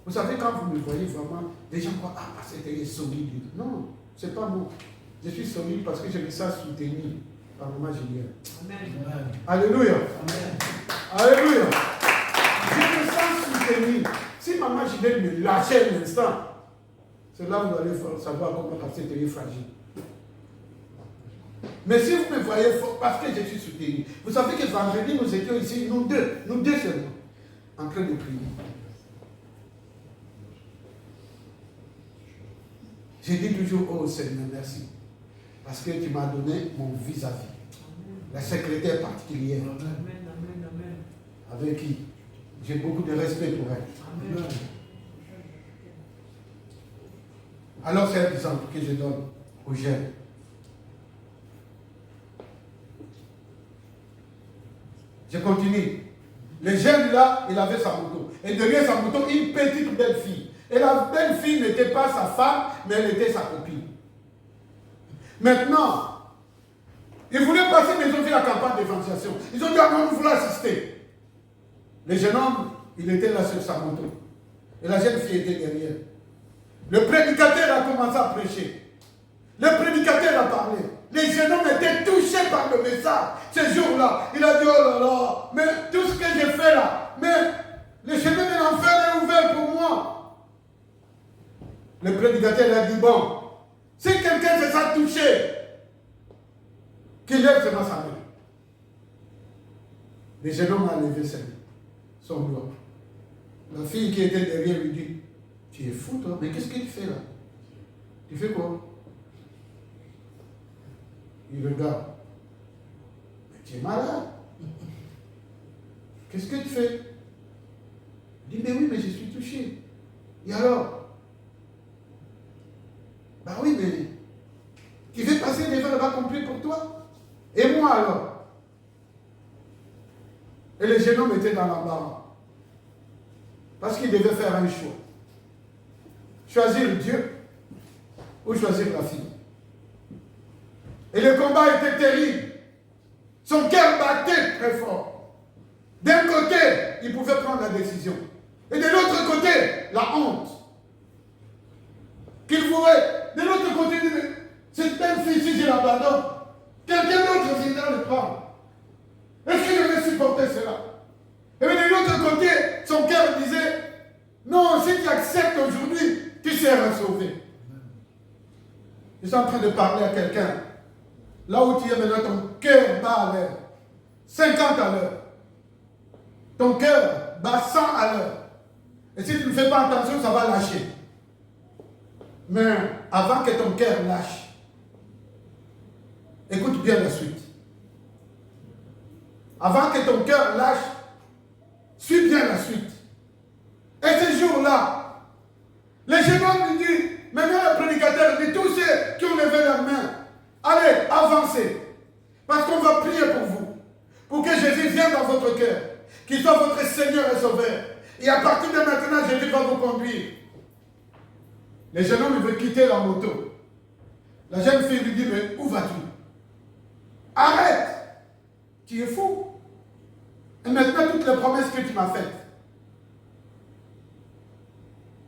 Vous savez, quand vous me voyez vraiment, les gens croient, ah, parce que tu es solide. Non, ce n'est pas moi. Je suis solide parce que je me sens soutenu par Maman Julienne. Amen. Alléluia. Amen. Alléluia. Je me sens soutenu. Si Maman Julienne me lâchait un instant, c'est là où vous allez savoir comment passer tu es fragile. Mais si vous me voyez fort, parce que je suis soutenu. Vous savez que vendredi, nous étions ici, nous deux seulement, en train de prier. J'ai dit toujours, oh Seigneur, merci. Parce que tu m'as donné mon vis-à-vis. La secrétaire particulière. Amen. Avec qui j'ai beaucoup de respect pour elle. Amen. Alors c'est un exemple que je donne aux jeunes. Je continue. Le jeune là, il avait sa moto. Et derrière sa moto, une petite belle fille. Et la belle fille n'était pas sa femme, mais elle était sa copine. Maintenant, Ils voulaient passer, mais ils ont fait la campagne d'évangélisation. Ils ont dit, ah non, nous voulons assister. Le jeune homme, il était là sur sa moto. Et la jeune fille était derrière. Le prédicateur a commencé à prêcher. Le prédicateur a parlé. Les jeunes hommes étaient touchés par le message. Ce jour-là, il a dit, oh là là, mais tout ce que j'ai fait là, mais le chemin de l'enfer est ouvert pour moi. Le prédicateur a dit, bon, si quelqu'un se sent touché, qu'il lève seulement sa main. Le jeune homme a levé son doigt. La fille qui était derrière lui dit, tu es fou toi, mais qu'est-ce que tu fais là? Tu fais quoi? Il regarde. Mais tu es malade. Qu'est-ce que tu fais? Il dit, mais oui, mais je suis touché. Et alors? Bah oui, mais tu veux passer des heures accomplis pour toi? Et moi alors? Et le jeune homme était dans l'embarras. Parce qu'il devait faire un choix. Choisir Dieu ou choisir la fille. Et le combat était terrible. Son cœur battait très fort. D'un côté, il pouvait prendre la décision. Et de l'autre côté, la honte. Qu'il voulait. De l'autre côté, il dit, cette belle fille, si je l'abandonne, quelqu'un d'autre viendra le prendre. Est-ce que je vais supporter cela? Et bien de l'autre côté, son cœur disait, non, si tu acceptes aujourd'hui, tu seras sauvé. Je suis en train de parler à quelqu'un. Là où tu es maintenant, ton cœur bat à l'heure. 50 à l'heure. Ton cœur bat 100 à l'heure. Et si tu ne fais pas attention, ça va lâcher. Mais avant que ton cœur lâche, écoute bien la suite. Avant que ton cœur lâche, suis bien la suite. Et ce jour-là, le jeune homme lui dit, maintenant le prédicateur dit, tous ceux qui ont levé la main, allez, avancez. Parce qu'on va prier pour vous. Pour que Jésus vienne dans votre cœur. Qu'il soit votre Seigneur et Sauveur. Et à partir de maintenant, Jésus va vous conduire. Le jeune homme, il veut quitter la moto. La jeune fille lui dit, mais où vas-tu? Arrête! Tu es fou. Et maintenant, toutes les promesses que tu m'as faites,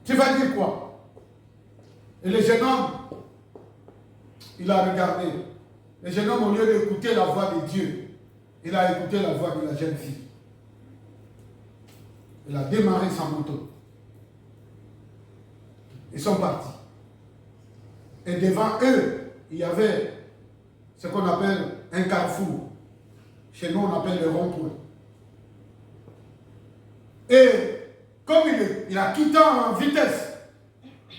tu vas dire quoi? Et le jeune homme, il a regardé. Le jeune homme, au lieu d'écouter la voix de Dieu, il a écouté la voix de la jeune fille. Il a démarré sa moto. Ils sont partis. Et devant eux, il y avait ce qu'on appelle un carrefour. Chez nous, on appelle le rond-point. Et comme il a quitté en vitesse,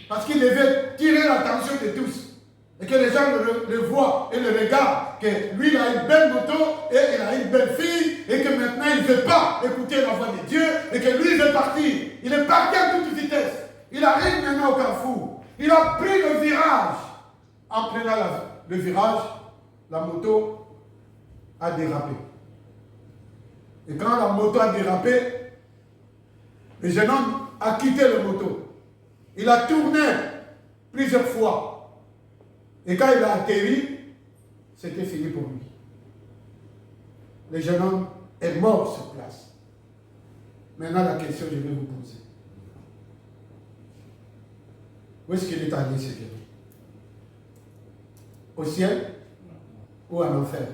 parce qu'il devait tirer l'attention de tous, et que les gens le voient et le regardent, que lui, il a une belle moto, et il a une belle fille, et que maintenant, il ne veut pas écouter la voix de Dieu, et que lui, il veut partir. Il est parti à toute vitesse. Il arrive maintenant au carrefour. Il a pris le virage. En prenant le virage, la moto a dérapé. Et quand la moto a dérapé, le jeune homme a quitté la moto. Il a tourné plusieurs fois. Et quand il a atterri, c'était fini pour lui. Le jeune homme est mort sur place. Maintenant, la question que je vais vous poser. Où est-ce qu'il est allé, ce vieux? Au ciel ou en enfer?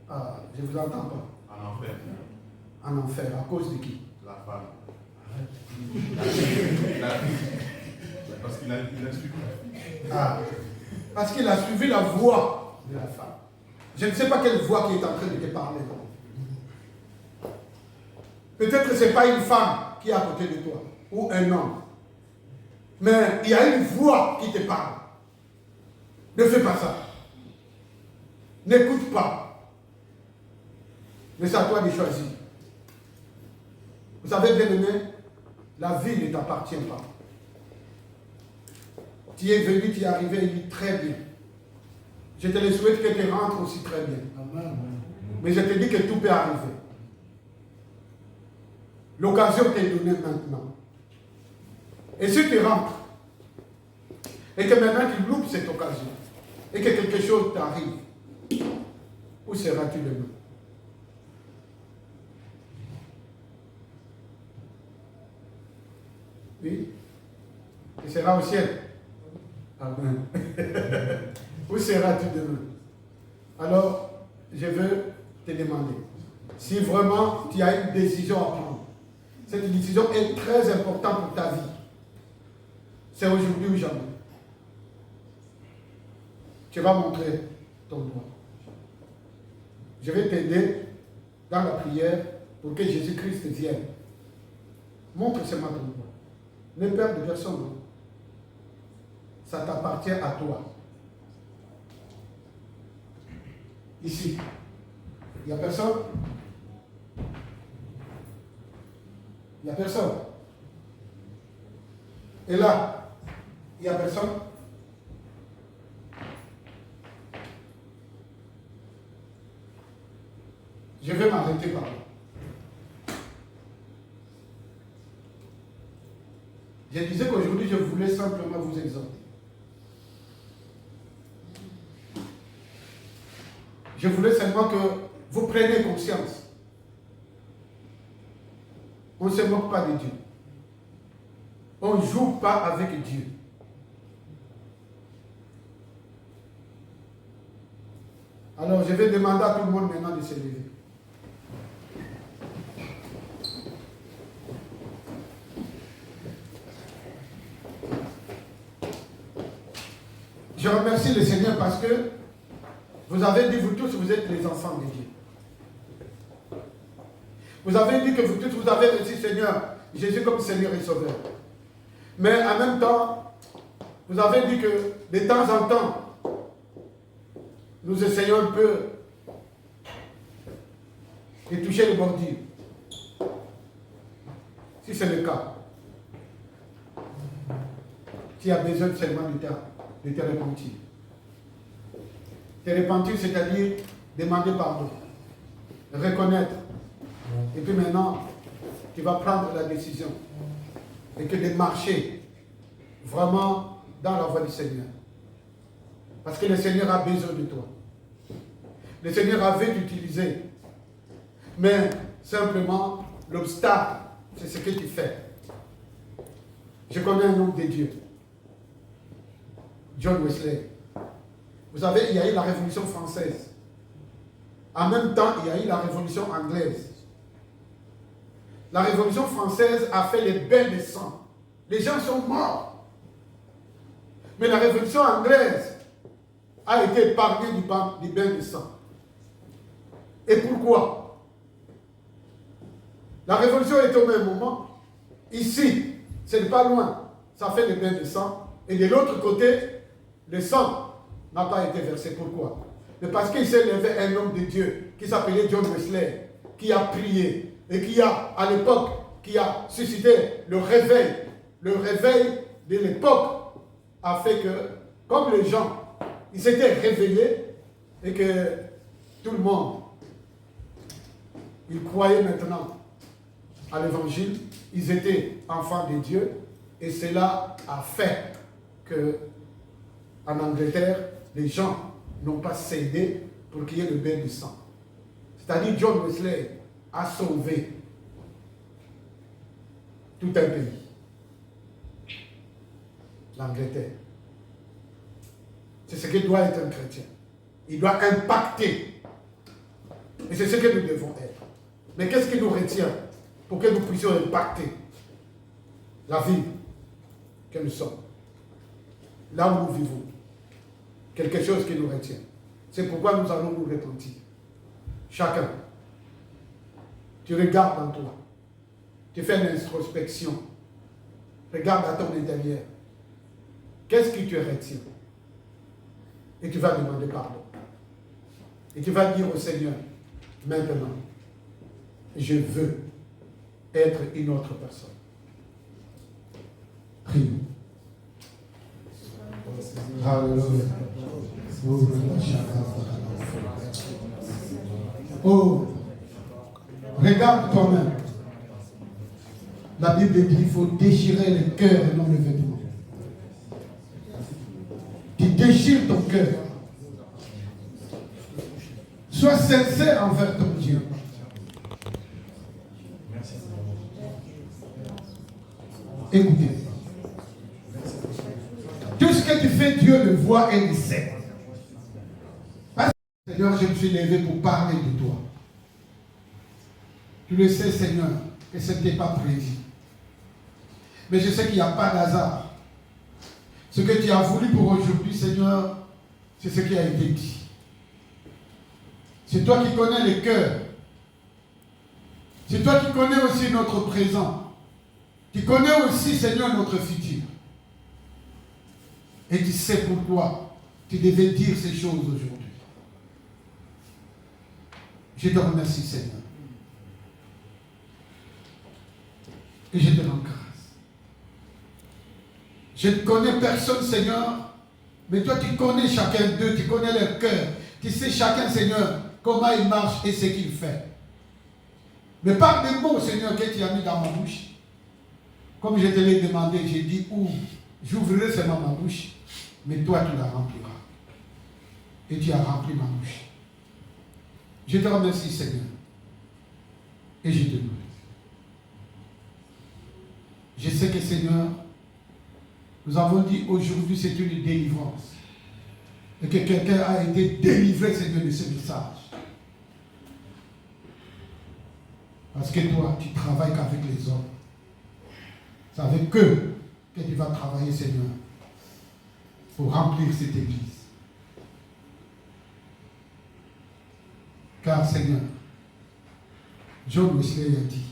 Ah, je ne vous entends pas. En enfer. En enfer, à cause de qui? La femme. Parce qu'il a suivi. Ah, parce qu'il a suivi la voix de la femme. Je ne sais pas quelle voix qui est en train de te parler. Peut-être que ce n'est pas une femme qui est à côté de toi, ou un homme. Mais il y a une voix qui te parle. Ne fais pas ça. N'écoute pas. Mais c'est à toi de choisir. Vous savez, bien aimé, la vie ne t'appartient pas. Tu es venu, tu es arrivé, il dit très bien. Je te le souhaite que tu rentres aussi très bien. Amen. Mais je te dis que tout peut arriver. L'occasion t'est donnée maintenant. Et si tu rentres, et que maintenant tu loupes cette occasion, et que quelque chose t'arrive, Où seras-tu demain? Oui? Tu seras au ciel. Amen. Où seras-tu demain? Alors, je veux te demander, si vraiment tu as une décision à prendre, cette décision est très importante pour ta vie. C'est aujourd'hui ou jamais. Tu vas montrer ton droit. Je vais t'aider dans la prière pour que Jésus-Christ vienne. Montre seulement ton droit. Ne perds de personne. Non. Ça t'appartient à toi. Ici, il n'y a personne. Il n'y a personne. Et là, il n'y a personne. Je vais m'arrêter par là. Je disais qu'aujourd'hui, je voulais simplement vous exhorter. Je voulais seulement que vous preniez conscience. On ne se moque pas de Dieu. On ne joue pas avec Dieu. Alors, je vais demander à tout le monde maintenant de se lever. Je remercie le Seigneur parce que vous avez dit, vous tous, vous êtes les enfants de Dieu. Vous avez dit que vous tous, vous avez reçu Seigneur, Jésus comme Seigneur et Sauveur. Mais en même temps, vous avez dit que de temps en temps, nous essayons un peu de toucher les bordures. Si c'est le cas, tu as besoin seulement de te repentir. Te repentir, c'est-à-dire demander pardon, reconnaître. Et puis maintenant, tu vas prendre la décision et que de marcher vraiment dans la voie du Seigneur. Parce que le Seigneur a besoin de toi. Le Seigneur avait t'utiliser. Mais simplement, l'obstacle, c'est ce que tu fais. Je connais un homme de Dieu. John Wesley. Vous savez, il y a eu la Révolution française. En même temps, il y a eu la Révolution anglaise. La Révolution française a fait les bains de sang. Les gens sont morts. Mais la Révolution anglaise a été épargnée du bain de sang. Et pourquoi? La Révolution est au même moment. Ici, ce n'est pas loin. Ça fait les bains de sang. Et de l'autre côté, le sang n'a pas été versé. Pourquoi? Mais parce qu'il s'est levé un homme de Dieu qui s'appelait John Wesley, qui a prié et qui a, à l'époque, qui a suscité le réveil. Le réveil de l'époque a fait que, comme les gens, ils s'étaient réveillés et que tout le monde, ils croyaient maintenant à l'évangile, ils étaient enfants de Dieu et cela a fait que en Angleterre, les gens n'ont pas cédé pour qu'il y ait le bain du sang. C'est-à-dire John Wesley a sauvé tout un pays. L'Angleterre. C'est ce que doit être un chrétien. Il doit impacter. Et c'est ce que nous devons être. Mais qu'est-ce qui nous retient pour que nous puissions impacter la vie que nous sommes? Là où nous vivons. Quelque chose qui nous retient. C'est pourquoi nous allons nous repentir. Chacun. Tu regardes en toi. Tu fais une introspection. Regarde à ton intérieur. Qu'est-ce qui te retient? Et tu vas demander pardon. Et tu vas dire au Seigneur, maintenant, je veux être une autre personne. Prie. Alléluia. Oh, regarde toi-même. La Bible dit qu'il faut déchirer le cœur et non le vêtement. Tu déchires ton cœur. Sois sincère envers ton Dieu. Écoutez. Tout ce que tu fais, Dieu le voit et le sait. Parce que, Seigneur, je me suis levé pour parler de toi. Tu le sais, Seigneur, que ce n'était pas prévu. Mais je sais qu'il n'y a pas d'hasard. Ce que tu as voulu pour aujourd'hui, Seigneur, c'est ce qui a été dit. C'est toi qui connais les cœurs. C'est toi qui connais aussi notre présent. Tu connais aussi, Seigneur, notre futur. Et tu sais pourquoi tu devais dire ces choses aujourd'hui. Je te remercie, Seigneur. Et je te rends grâce. Je ne connais personne, Seigneur, mais toi tu connais chacun d'eux, tu connais leur cœur. Tu sais chacun, Seigneur, comment il marche et ce qu'il fait. Mais par des mots, Seigneur, que tu as mis dans ma bouche, comme je te l'ai demandé, j'ai dit où j'ouvrirai seulement ma bouche, mais toi tu la rempliras. Et tu as rempli ma bouche. Je te remercie, Seigneur. Et je te loue. Je sais que, Seigneur, nous avons dit aujourd'hui c'est une délivrance. Et que quelqu'un a été délivré, Seigneur, de ce message. Parce que toi, tu travailles qu'avec les hommes. C'est avec eux que tu vas travailler, Seigneur, pour remplir cette église. Car, Seigneur, John Wesley a dit,